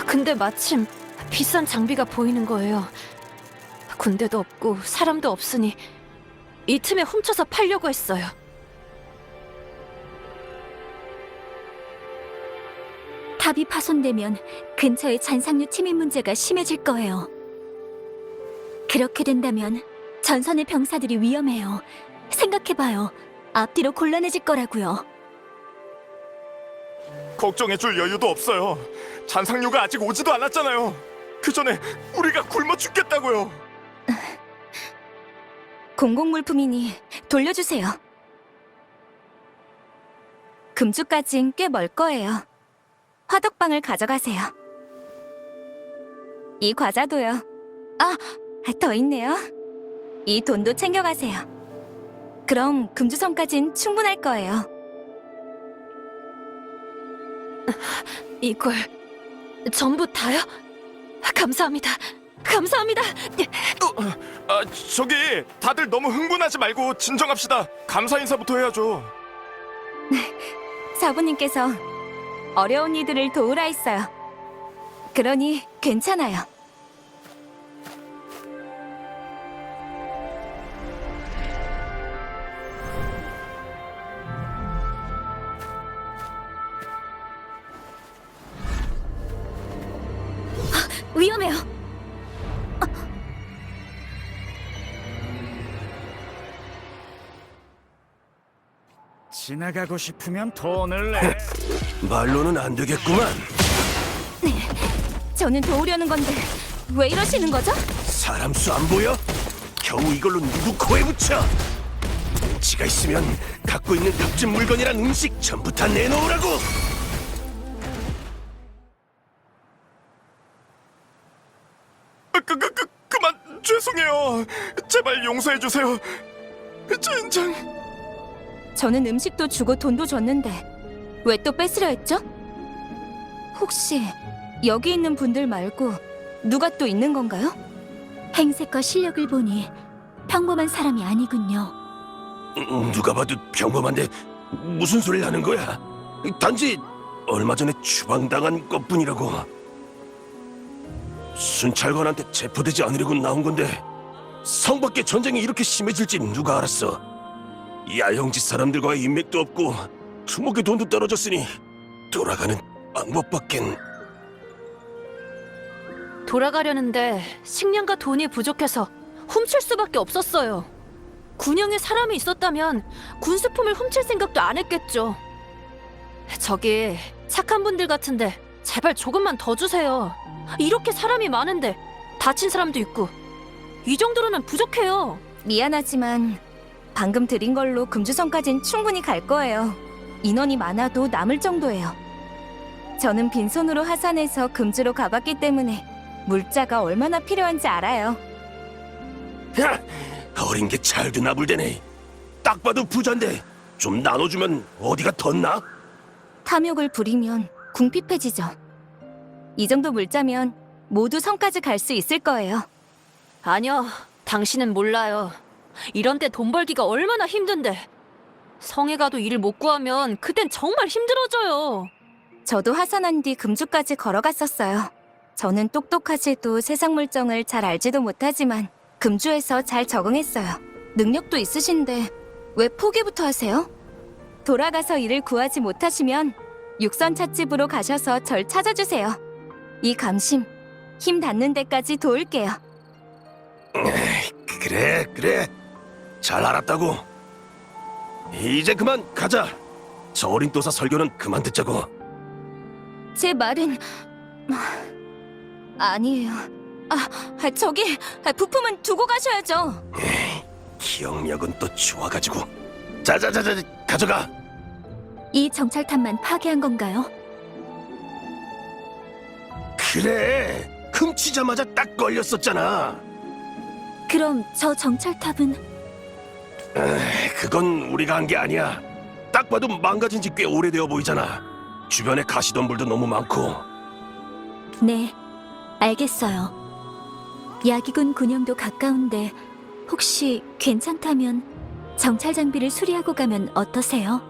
근데 마침 비싼 장비가 보이는 거예요. 군대도 없고 사람도 없으니 이 틈에 훔쳐서 팔려고 했어요. 탑이 파손되면 근처의 잔상류 침입 문제가 심해질 거예요. 그렇게 된다면 전선의 병사들이 위험해요. 생각해봐요. 앞뒤로 곤란해질 거라고요. 걱정해줄 여유도 없어요. 잔상류가 아직 오지도 않았잖아요. 그 전에 우리가 굶어 죽겠다고요. 공공물품이니 돌려주세요. 금주까진 꽤 멀 거예요. 화덕방을 가져가세요. 이 과자도요. 아, 더 있네요. 이 돈도 챙겨가세요. 그럼 금주성까진 충분할 거예요. 이걸 전부 다요? 감사합니다. 감사합니다. 저기 다들 너무 흥분하지 말고 진정합시다. 감사 인사부터 해야죠. 사부님께서 어려운 이들을 도우라 했어요. 그러니 괜찮아요. 위험해요. 지나가고 싶으면 돈을 내. 말로는 안 되겠구만. 저는 도우려는 건데 왜 이러시는 거죠? 사람 수 안 보여? 겨우 이걸로 누구 코에 붙여? 눈치가 있으면 갖고 있는 값진 물건이란 음식 전부 다 내놓으라고. 그만 죄송해요. 제발 용서해 주세요. 젠장. 저는 음식도 주고 돈도 줬는데 왜 또 뺏으려 했죠? 혹시 여기 있는 분들 말고 누가 또 있는 건가요? 행색과 실력을 보니 평범한 사람이 아니군요. 누가 봐도 평범한데 무슨 소리를 하는 거야? 단지 얼마 전에 추방당한 것뿐이라고. 순찰관한테 체포되지 않으려고 나온 건데 성 밖에 전쟁이 이렇게 심해질지 누가 알았어. 야영지 사람들과의 인맥도 없고 두목의 돈도 떨어졌으니 돌아가는 방법밖엔. 돌아가려는데 식량과 돈이 부족해서 훔칠 수밖에 없었어요. 군영에 사람이 있었다면 군수품을 훔칠 생각도 안 했겠죠. 저기 착한 분들 같은데 제발 조금만 더 주세요. 이렇게 사람이 많은데 다친 사람도 있고 이 정도로는 부족해요. 미안하지만 방금 드린 걸로 금주성까진 충분히 갈 거예요. 인원이 많아도 남을 정도예요. 저는 빈손으로 하산해서 금주로 가봤기 때문에 물자가 얼마나 필요한지 알아요. 야, 어린 게 잘도 나불대네. 딱 봐도 부잔데 좀 나눠주면 어디가 덧나? 탐욕을 부리면 궁핍해지죠. 이 정도 물자면 모두 성까지 갈 수 있을 거예요. 아니요, 당신은 몰라요. 이런 때 돈 벌기가 얼마나 힘든데. 성에 가도 일을 못 구하면 그땐 정말 힘들어져요. 저도 하산한 뒤 금주까지 걸어갔었어요. 저는 똑똑하지도 세상 물정을 잘 알지도 못하지만 금주에서 잘 적응했어요. 능력도 있으신데 왜 포기부터 하세요? 돌아가서 일을 구하지 못하시면 육선 찻집으로 가셔서 절 찾아주세요. 이 감심, 힘 닿는 데까지 도울게요. 그래. 잘 알았다고. 이제 그만 가자. 저 어린 또사 설교는 그만 듣자고. 제 말은 아니에요. 저기 부품은 두고 가셔야죠. 기억력은 또 좋아가지고. 자자자 가져가. 이 정찰탑만 파괴한 건가요? 그래, 훔치자마자 딱 걸렸었잖아. 그럼 저 정찰탑은 그건 우리가 한 게 아니야. 딱 봐도 망가진 지 꽤 오래되어 보이잖아. 주변에 가시덤불도 너무 많고. 네, 알겠어요. 야기군 군영도 가까운데 혹시 괜찮다면 정찰 장비를 수리하고 가면 어떠세요?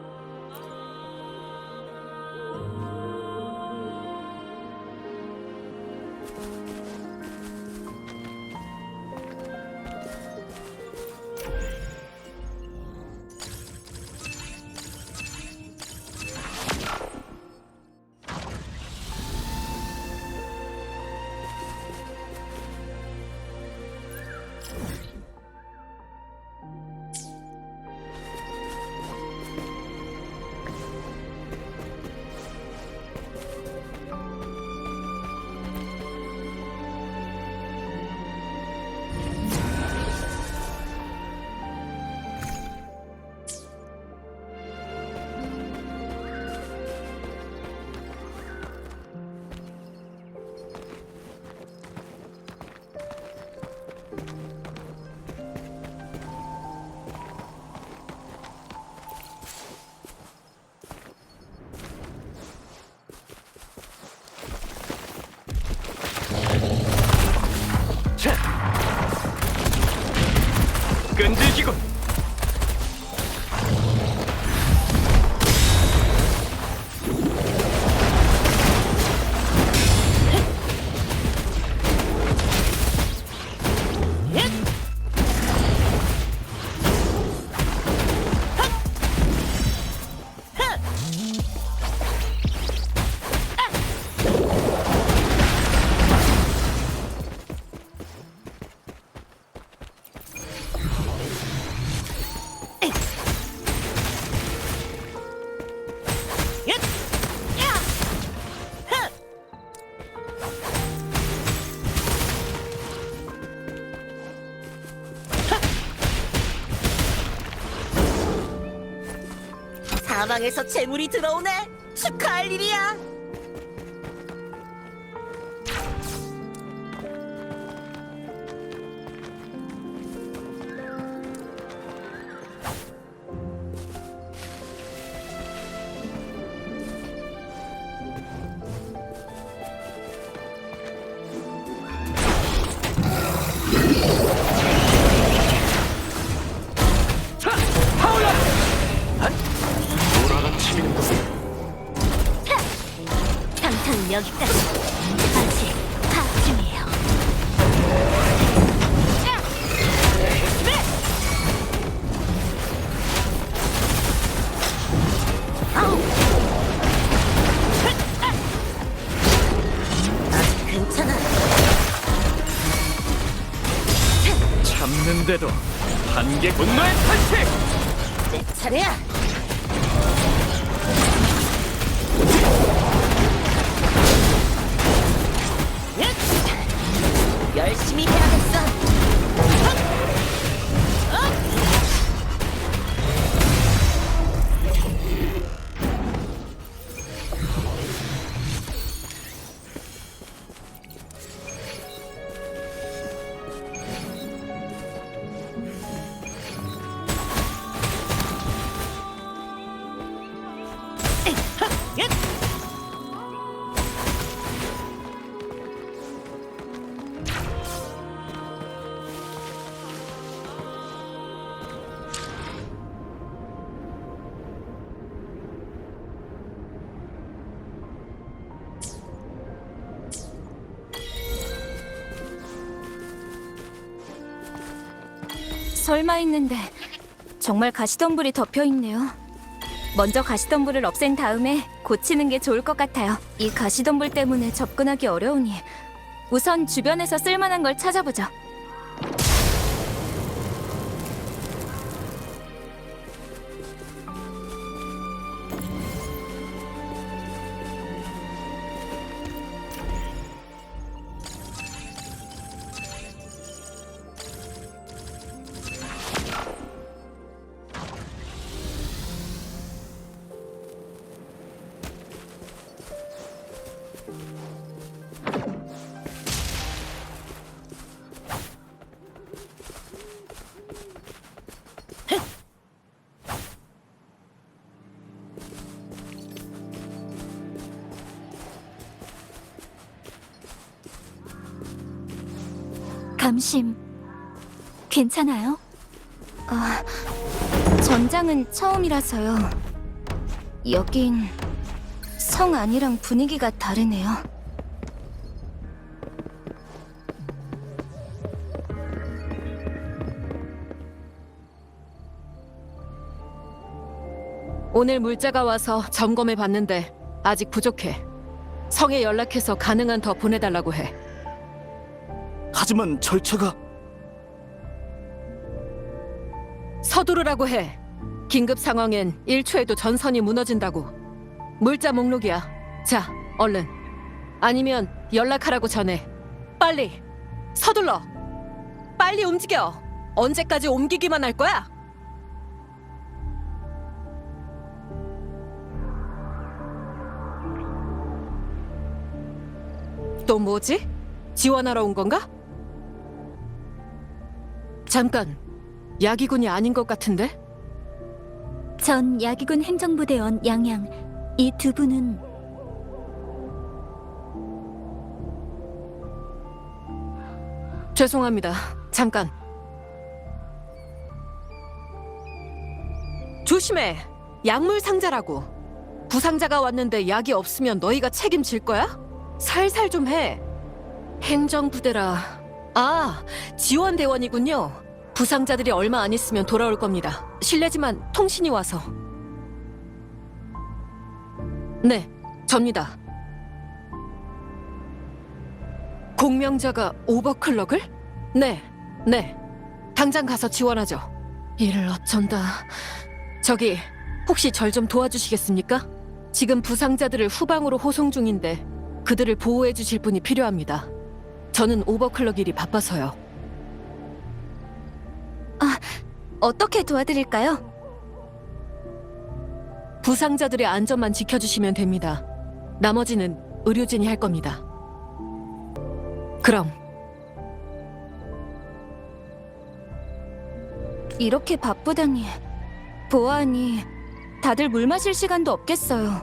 끈질기군. 사방에서 재물이 들어오네. 축하할 일이야. 상상은 여기까지. 아직 파악 중이에요. 아직 괜찮아. 참는데도 한계 분노의 탄식! 내 차례야. 열심히 해야겠어. 설마 했는데 정말 가시덤불이 덮여 있네요. 먼저 가시덤불을 없앤 다음에 고치는 게 좋을 것 같아요. 이 가시덤불 때문에 접근하기 어려우니 우선 주변에서 쓸만한 걸 찾아보죠. 감심, 괜찮아요? 전장은 처음이라서요. 여긴 성 안이랑 분위기가 다르네요. 오늘 물자가 와서 점검해 봤는데 아직 부족해. 성에 연락해서 가능한 더 보내달라고 해. 하지만 절차가 서두르라고 해. 긴급 상황엔 1초에도 전선이 무너진다고. 물자 목록이야. 자, 얼른. 아니면 연락하라고 전해. 빨리. 서둘러. 빨리 움직여. 언제까지 옮기기만 할 거야? 또 뭐지? 지원하러 온 건가? 잠깐. 야기군이 아닌 것 같은데? 전 야기군 행정부대원 양양. 이 두 분은 죄송합니다. 잠깐. 조심해. 약물 상자라고. 부상자가 왔는데 약이 없으면 너희가 책임질 거야? 살살 좀 해. 행정부대라. 아, 지원대원이군요. 부상자들이 얼마 안 있으면 돌아올 겁니다. 실례지만 통신이 와서. 네, 접니다. 공명자가 오버클럭을? 네. 당장 가서 지원하죠. 이를 어쩐다. 저기, 혹시 절 좀 도와주시겠습니까? 지금 부상자들을 후방으로 호송 중인데 그들을 보호해 주실 분이 필요합니다. 저는 오버클럭 일이 바빠서요. 어떻게 도와드릴까요? 부상자들의 안전만 지켜주시면 됩니다. 나머지는 의료진이 할 겁니다. 그럼 이렇게 바쁘다니. 보아하니 다들 물 마실 시간도 없겠어요.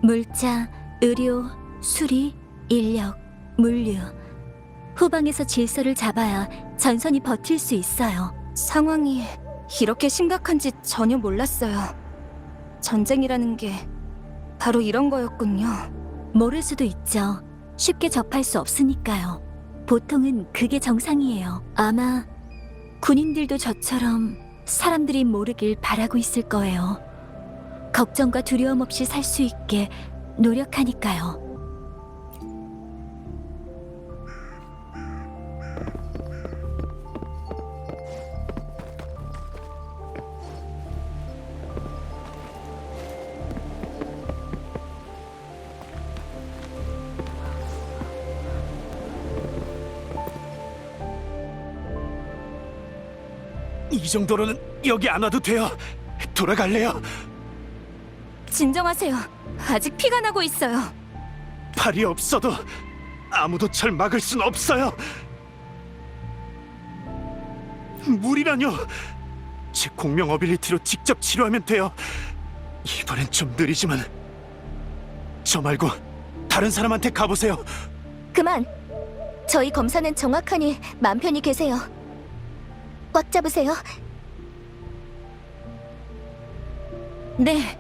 물자, 의료, 수리, 인력, 물류. 후방에서 질서를 잡아야 전선이 버틸 수 있어요. 상황이 이렇게 심각한지 전혀 몰랐어요. 전쟁이라는 게 바로 이런 거였군요. 모를 수도 있죠. 쉽게 접할 수 없으니까요. 보통은 그게 정상이에요. 아마 군인들도 저처럼 사람들이 모르길 바라고 있을 거예요. 걱정과 두려움 없이 살 수 있게 노력하니까요. 이 정도로는 여기 안 와도 돼요. 돌아갈래요. 진정하세요. 아직 피가 나고 있어요. 팔이 없어도 아무도 절 막을 순 없어요. 물이라뇨. 제 공명 어빌리티로 직접 치료하면 돼요. 이번엔 좀 느리지만 저 말고 다른 사람한테 가보세요. 그만. 저희 검사는 정확하니 맘 편히 계세요. 꽉 잡으세요. 네.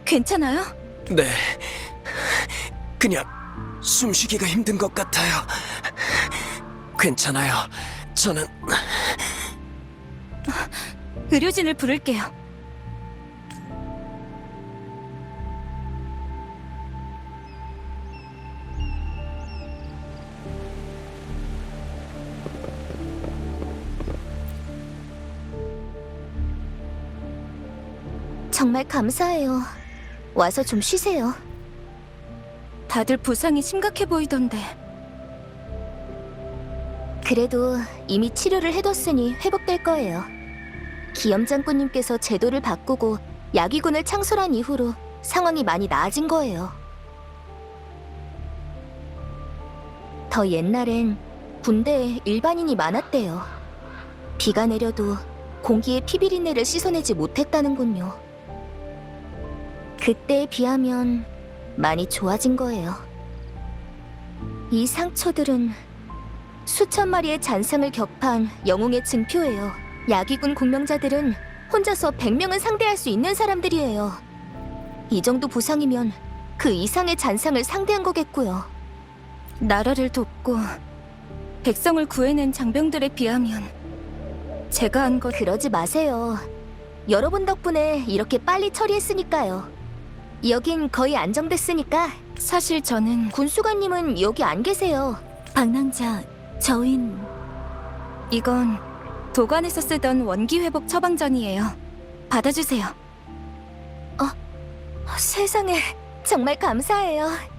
괜찮아요? 네. 그냥 숨쉬기가 힘든 것 같아요. 괜찮아요. 저는 의료진을 부를게요. 정말 감사해요. 와서 좀 쉬세요. 다들 부상이 심각해 보이던데. 그래도 이미 치료를 해뒀으니 회복될 거예요. 기염 장군님께서 제도를 바꾸고 야기군을 창설한 이후로 상황이 많이 나아진 거예요. 더 옛날엔 군대에 일반인이 많았대요. 비가 내려도 공기의 피비린내를 씻어내지 못했다는군요. 그때에 비하면 많이 좋아진 거예요. 이 상처들은 수천 마리의 잔상을 격파한 영웅의 증표예요. 야기군 공명자들은 혼자서 100명은 상대할 수 있는 사람들이에요. 이 정도 부상이면 그 이상의 잔상을 상대한 거겠고요. 나라를 돕고 백성을 구해낸 장병들에 비하면 제가 한 것... 그러지 마세요. 여러분 덕분에 이렇게 빨리 처리했으니까요. 여긴 거의 안정됐으니까. 사실 저는 군수관님은 여기 안 계세요. 방랑자 저인... 이건 도관에서 쓰던 원기 회복 처방전이에요. 받아주세요. 세상에, 정말 감사해요.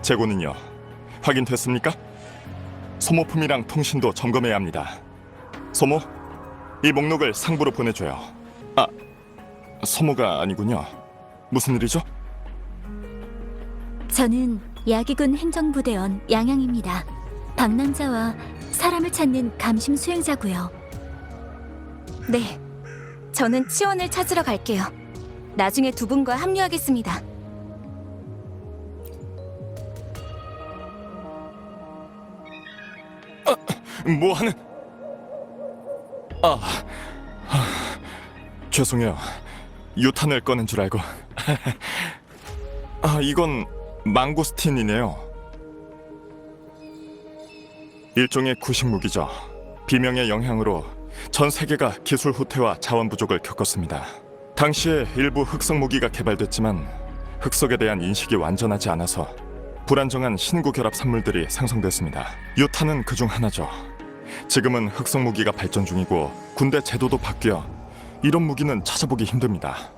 재고는요? 확인됐습니까? 소모품이랑 통신도 점검해야 합니다. 소모, 이 목록을 상부로 보내줘요. 아, 소모가 아니군요. 무슨 일이죠? 저는 야기군 행정부대원 양양입니다. 방랑자와 사람을 찾는 감심 수행자고요. 네, 저는 치원을 찾으러 갈게요. 나중에 두 분과 합류하겠습니다. 뭐하는? 죄송해요. 유탄을 꺼낸 줄 알고. 이건 망고스틴이네요. 일종의 구식 무기죠. 비명의 영향으로 전 세계가 기술 후퇴와 자원 부족을 겪었습니다. 당시에 일부 흑성 무기가 개발됐지만 흑석에 대한 인식이 완전하지 않아서 불안정한 신구 결합 산물들이 생성됐습니다. 유탄은 그중 하나죠. 지금은 흑성 무기가 발전 중이고 군대 제도도 바뀌어 이런 무기는 찾아보기 힘듭니다.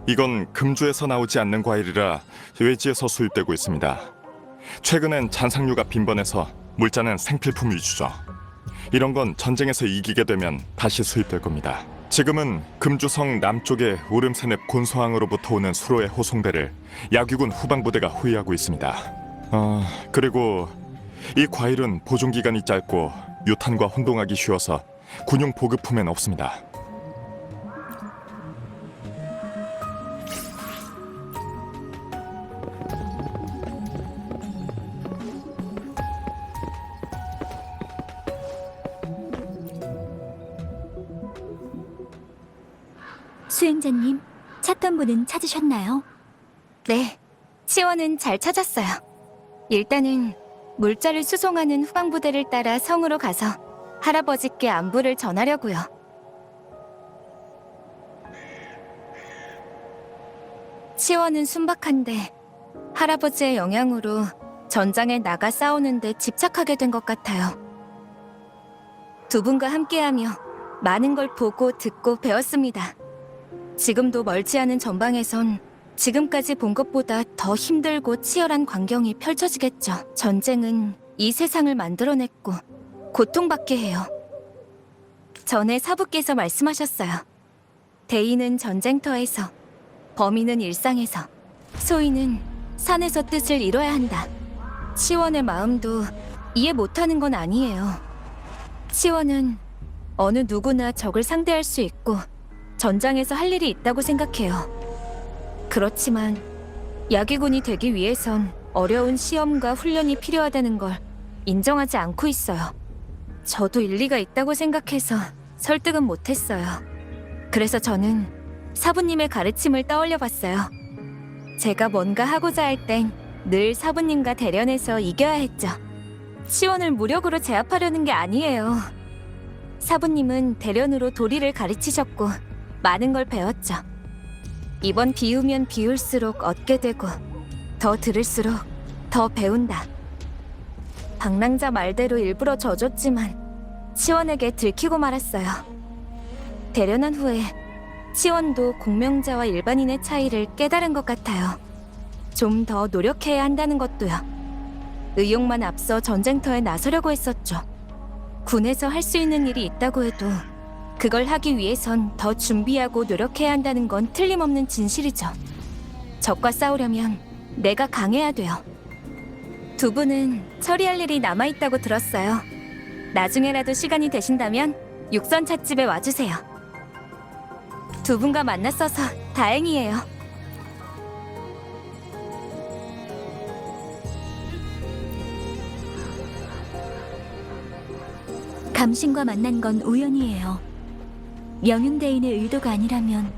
이건 금주에서 나오지 않는 과일이라 외지에서 수입되고 있습니다. 최근엔 잔상류가 빈번해서 물자는 생필품 위주죠. 이런 건 전쟁에서 이기게 되면 다시 수입될 겁니다. 지금은 금주성 남쪽의 오름세넵 곤소항으로부터 오는 수로의 호송대를 야귀군 후방부대가 호위하고 있습니다. 그리고 이 과일은 보존기간이 짧고 유탄과 혼동하기 쉬워서 군용 보급품엔 없습니다. 수행자님, 찾던 분은 찾으셨나요? 네, 치원은 잘 찾았어요. 일단은 물자를 수송하는 후방부대를 따라 성으로 가서 할아버지께 안부를 전하려고요. 치원은 순박한데 할아버지의 영향으로 전장에 나가 싸우는데 집착하게 된 것 같아요. 두 분과 함께하며 많은 걸 보고 듣고 배웠습니다. 지금도 멀지 않은 전방에선 지금까지 본 것보다 더 힘들고 치열한 광경이 펼쳐지겠죠. 전쟁은 이 세상을 만들어냈고 고통받게 해요. 전에 사부께서 말씀하셨어요. 대의는 전쟁터에서, 범인은 일상에서, 소인은 산에서 뜻을 이뤄야 한다. 치원의 마음도 이해 못하는 건 아니에요. 치원은 어느 누구나 적을 상대할 수 있고 전장에서 할 일이 있다고 생각해요. 그렇지만 야기군이 되기 위해선 어려운 시험과 훈련이 필요하다는 걸 인정하지 않고 있어요. 저도 일리가 있다고 생각해서 설득은 못했어요. 그래서 저는 사부님의 가르침을 떠올려 봤어요. 제가 뭔가 하고자 할 땐 늘 사부님과 대련해서 이겨야 했죠. 치원을 무력으로 제압하려는 게 아니에요. 사부님은 대련으로 도리를 가르치셨고 많은 걸 배웠죠. 이번 비우면 비울수록 얻게 되고 더 들을수록 더 배운다. 방랑자 말대로 일부러 져줬지만 치원에게 들키고 말았어요. 대련한 후에 치원도 공명자와 일반인의 차이를 깨달은 것 같아요. 좀 더 노력해야 한다는 것도요. 의욕만 앞서 전쟁터에 나서려고 했었죠. 군에서 할 수 있는 일이 있다고 해도 그걸 하기 위해선 더 준비하고 노력해야 한다는 건 틀림없는 진실이죠. 적과 싸우려면 내가 강해야 돼요. 두 분은 처리할 일이 남아있다고 들었어요. 나중에라도 시간이 되신다면 육선 찻집에 와주세요. 두 분과 만났어서 다행이에요. 감신과 만난 건 우연이에요. 명윤대인의 의도가 아니라면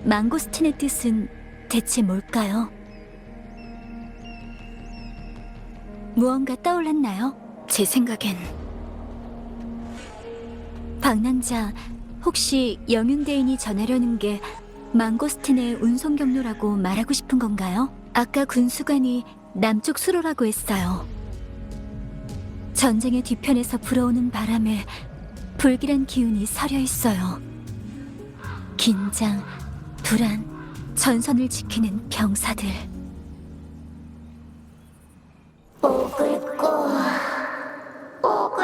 망고스틴의 뜻은 대체 뭘까요? 무언가 떠올랐나요? 제 생각엔 방랑자, 혹시 영윤대인이 전하려는 게 망고스틴의 운송 경로라고 말하고 싶은 건가요? 아까 군수관이 남쪽 수로라고 했어요. 전쟁의 뒤편에서 불어오는 바람에 불길한 기운이 서려 있어요. 긴장, 불안, 전선을 지키는 병사들. 오글고 오글고.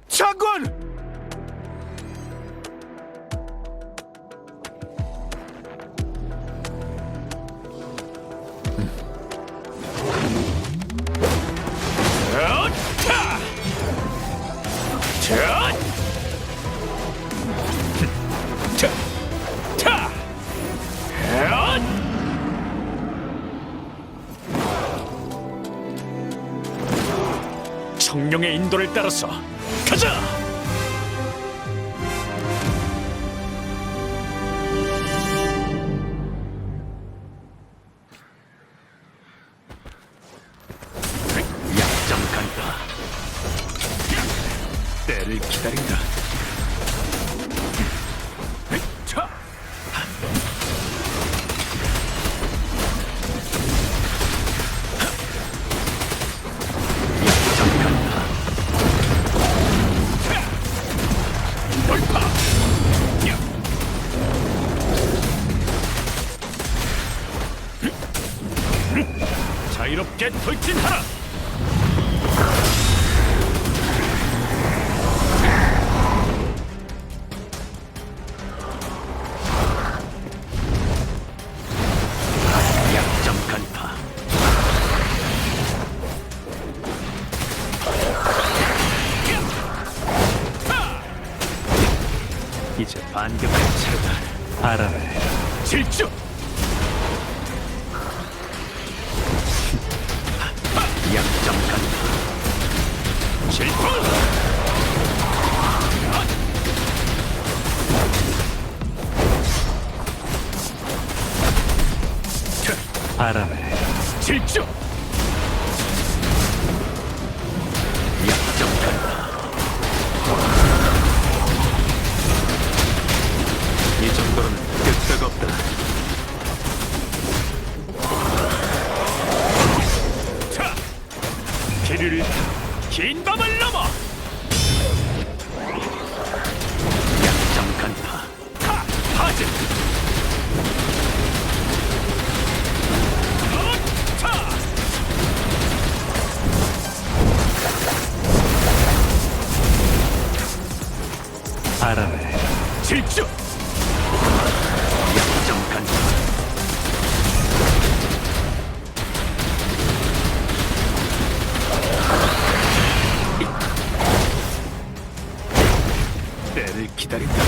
장군! 청룡의 인도를 따라서 가자! 약점 간다. 때를 기다린다. 자! 자유롭게 돌진하라! 약점 간파. 이제 반격할 차례다. 바람을 질주! 약점 간파. 질주! 바람을 질주! 약점 간파. 이 정도는 끝도 없다. 자, 길이를 긴 밤을 넘어. 약점 간파. 하지. 바람을 질주. 약점 간파. 때를 기다린다.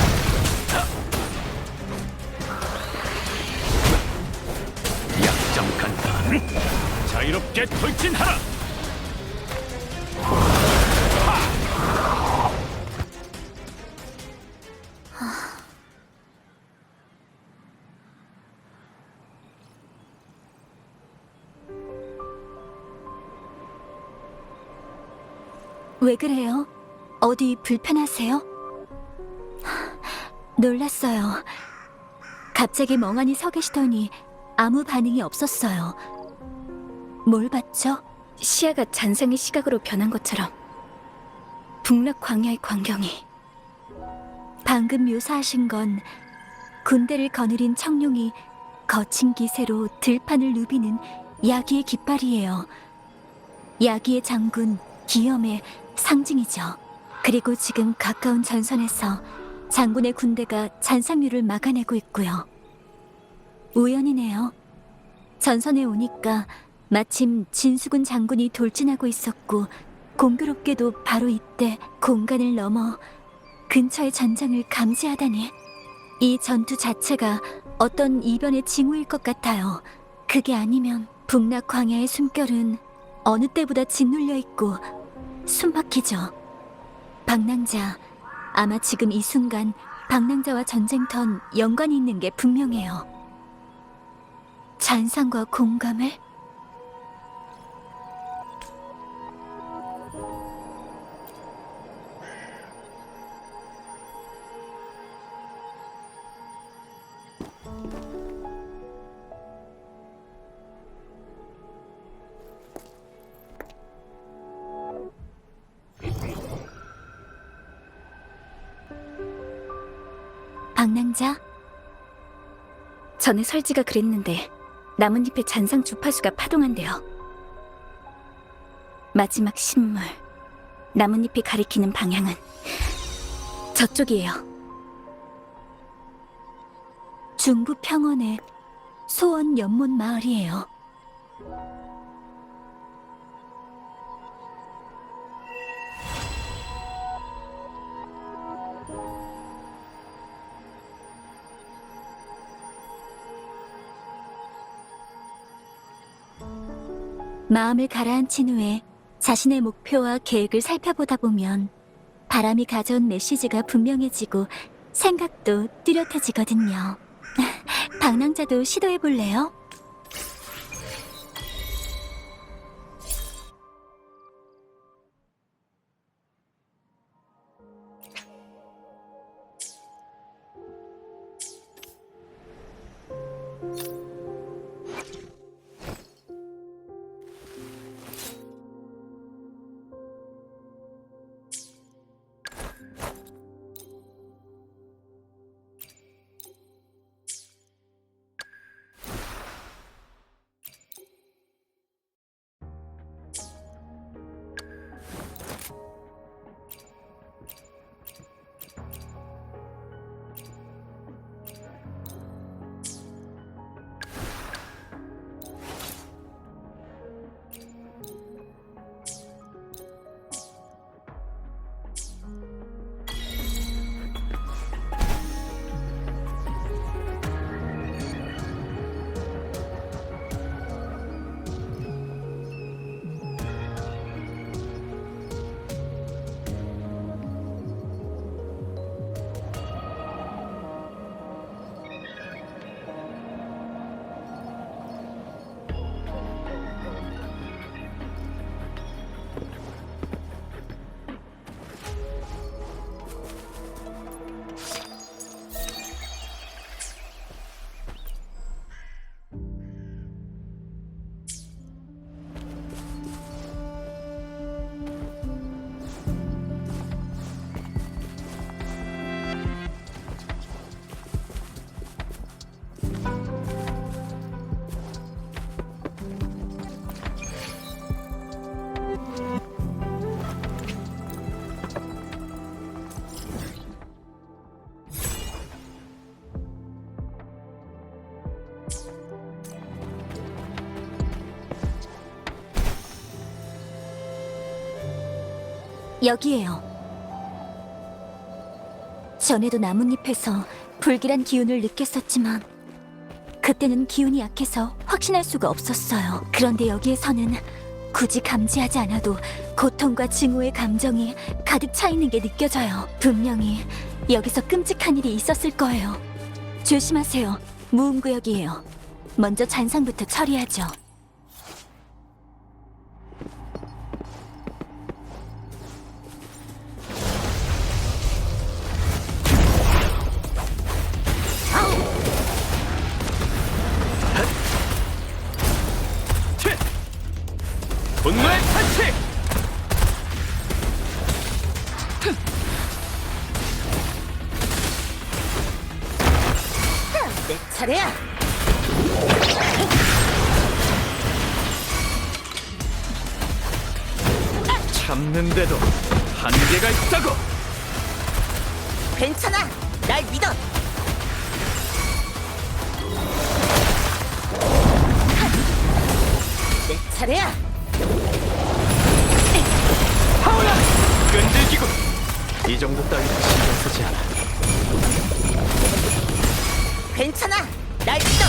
약점 간파. 자유롭게 돌진하라. 왜 그래요? 어디 불편하세요? 놀랐어요. 갑자기 멍하니 서 계시더니 아무 반응이 없었어요. 뭘 봤죠? 시야가 잔상의 시각으로 변한 것처럼. 북락 광야의 광경이. 방금 묘사하신 건 군대를 거느린 청룡이 거친 기세로 들판을 누비는 야기의 깃발이에요. 야기의 장군 기염의 상징이죠. 그리고 지금 가까운 전선에서 장군의 군대가 잔상류를 막아내고 있고요. 우연이네요. 전선에 오니까 마침 진수군 장군이 돌진하고 있었고, 공교롭게도 바로 이때 공간을 넘어 근처의 전장을 감지하다니. 이 전투 자체가 어떤 이변의 징후일 것 같아요. 그게 아니면 북락 광야의 숨결은 어느 때보다 짓눌려 있고 숨막히죠. 방랑자, 아마 지금 이 순간 방랑자와 전쟁턴 연관이 있는 게 분명해요. 잔상과 공감을? 방랑자? 전에 설지가 그랬는데 나뭇잎의 잔상 주파수가 파동한대요. 마지막 신물, 나뭇잎이 가리키는 방향은 저쪽이에요. 중부 평원의 소원 연못 마을이에요. 마음을 가라앉힌 후에 자신의 목표와 계획을 살펴보다 보면 바람이 가져온 메시지가 분명해지고 생각도 뚜렷해지거든요. 방랑자도 시도해볼래요? 여기에요. 전에도 나뭇잎에서 불길한 기운을 느꼈었지만 그때는 기운이 약해서 확신할 수가 없었어요. 그런데 여기에서는 굳이 감지하지 않아도 고통과 증오의 감정이 가득 차 있는 게 느껴져요. 분명히 여기서 끔찍한 일이 있었을 거예요. 조심하세요. 무음구역이에요. 먼저 잔상부터 처리하죠. 분노의 판치! 내 차례야! 참는데도 한계가 있다고! 괜찮아! 날 믿어! 내 차례야! 하오라! 끈질기군! 이 정도 따위는 신경 쓰지 않아. 괜찮아. 날 믿어.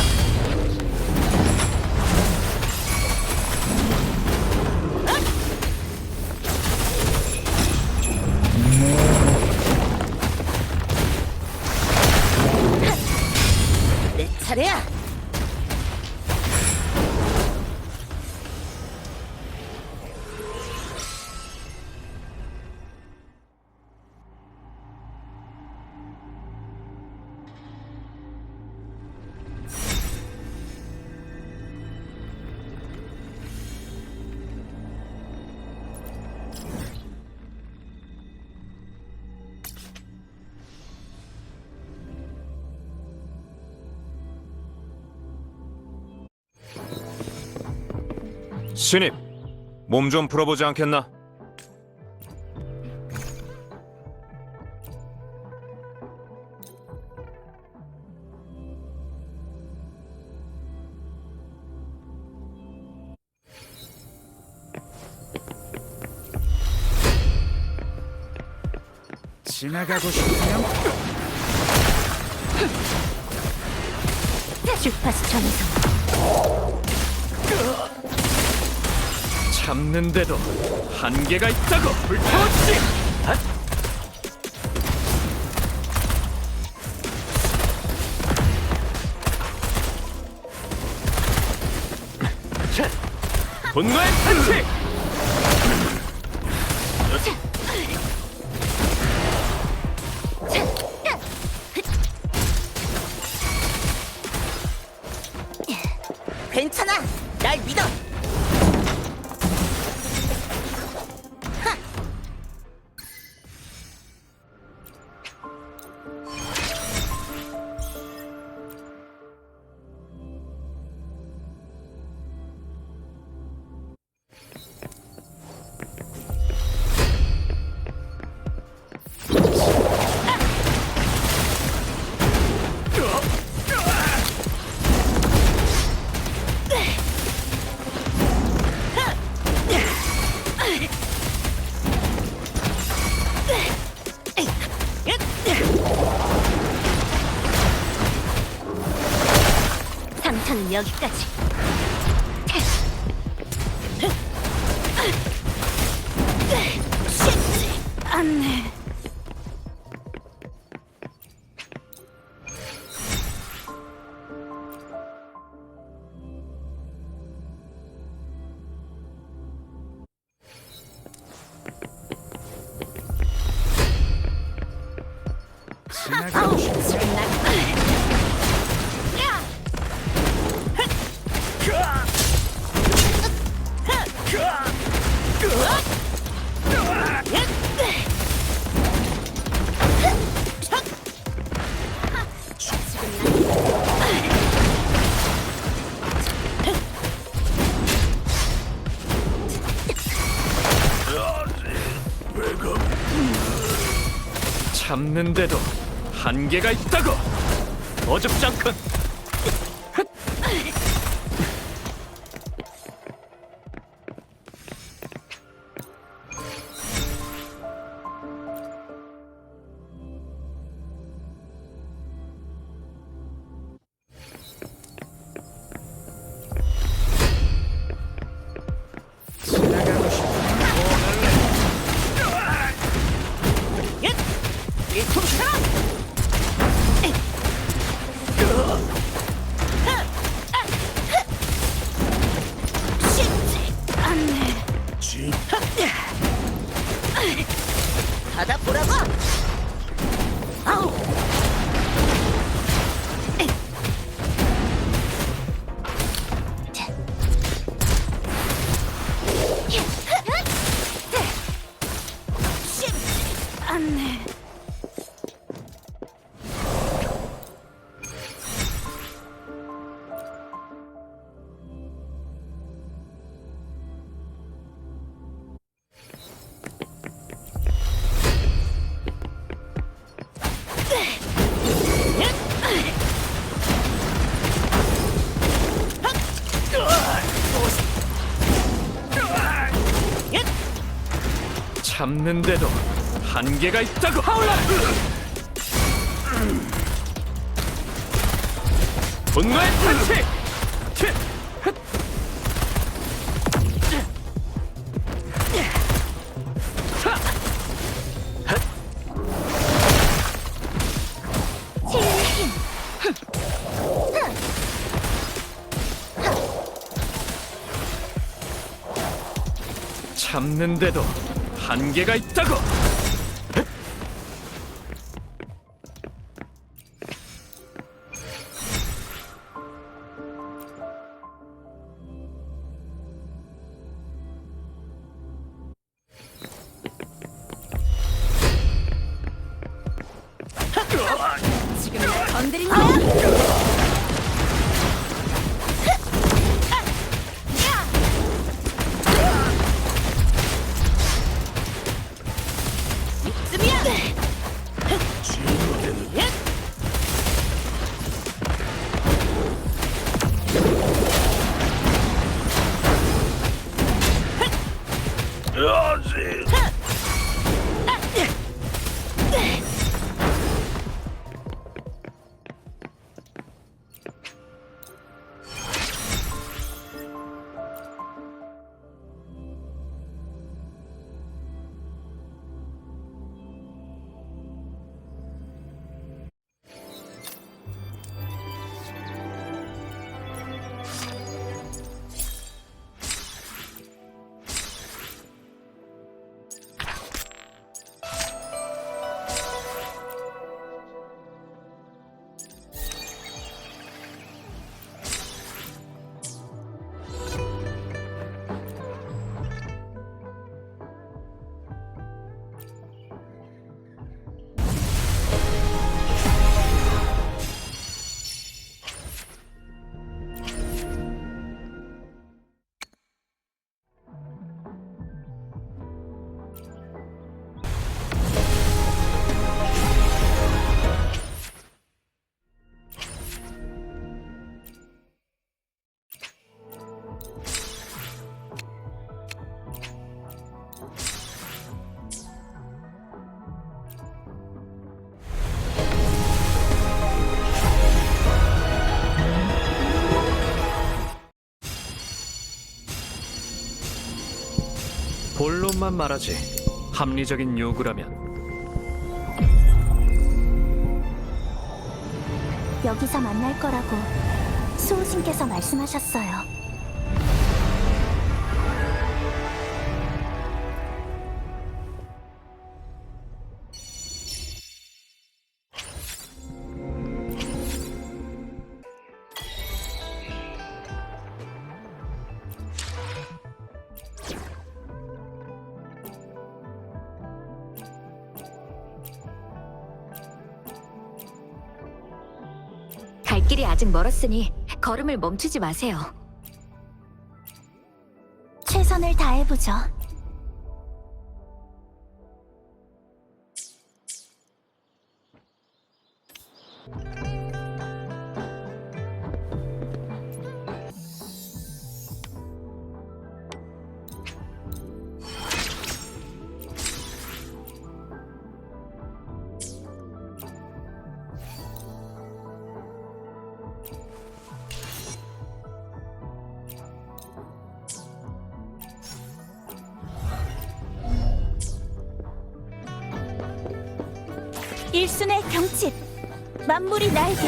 내 차례야. 신입, 몸 좀 풀어보지 않겠나? 지나가고 싶으면 주파수 전송. 참는데도 한계가 있다고. 불태워주지. 분노의 탄식. 괜찮아. 날 믿어. 상처는 여기까지. 쉽지 않네. 지나가고 싶으면 참는데도 한계가 있다고. 어줍지 않군. 지나가고 싶으면 쉽지 않네. 받아보라고. 아우. 쉽지 않네. 참는데도 한계가 있다고. 하울라. 분노의 탄치! 치유의 힘. 참는데도 한계가 있다고! 지금 날 건드린 거야? 본론만 말하지. 합리적인 요구라면. 여기서 만날 거라고 수호신께서 말씀하셨어요. 갈 길이 아직 멀었으니 걸음을 멈추지 마세요. 최선을 다해보죠. 일순의 경칩, 만물이 날개.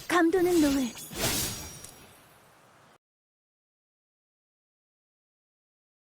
감도는 노을,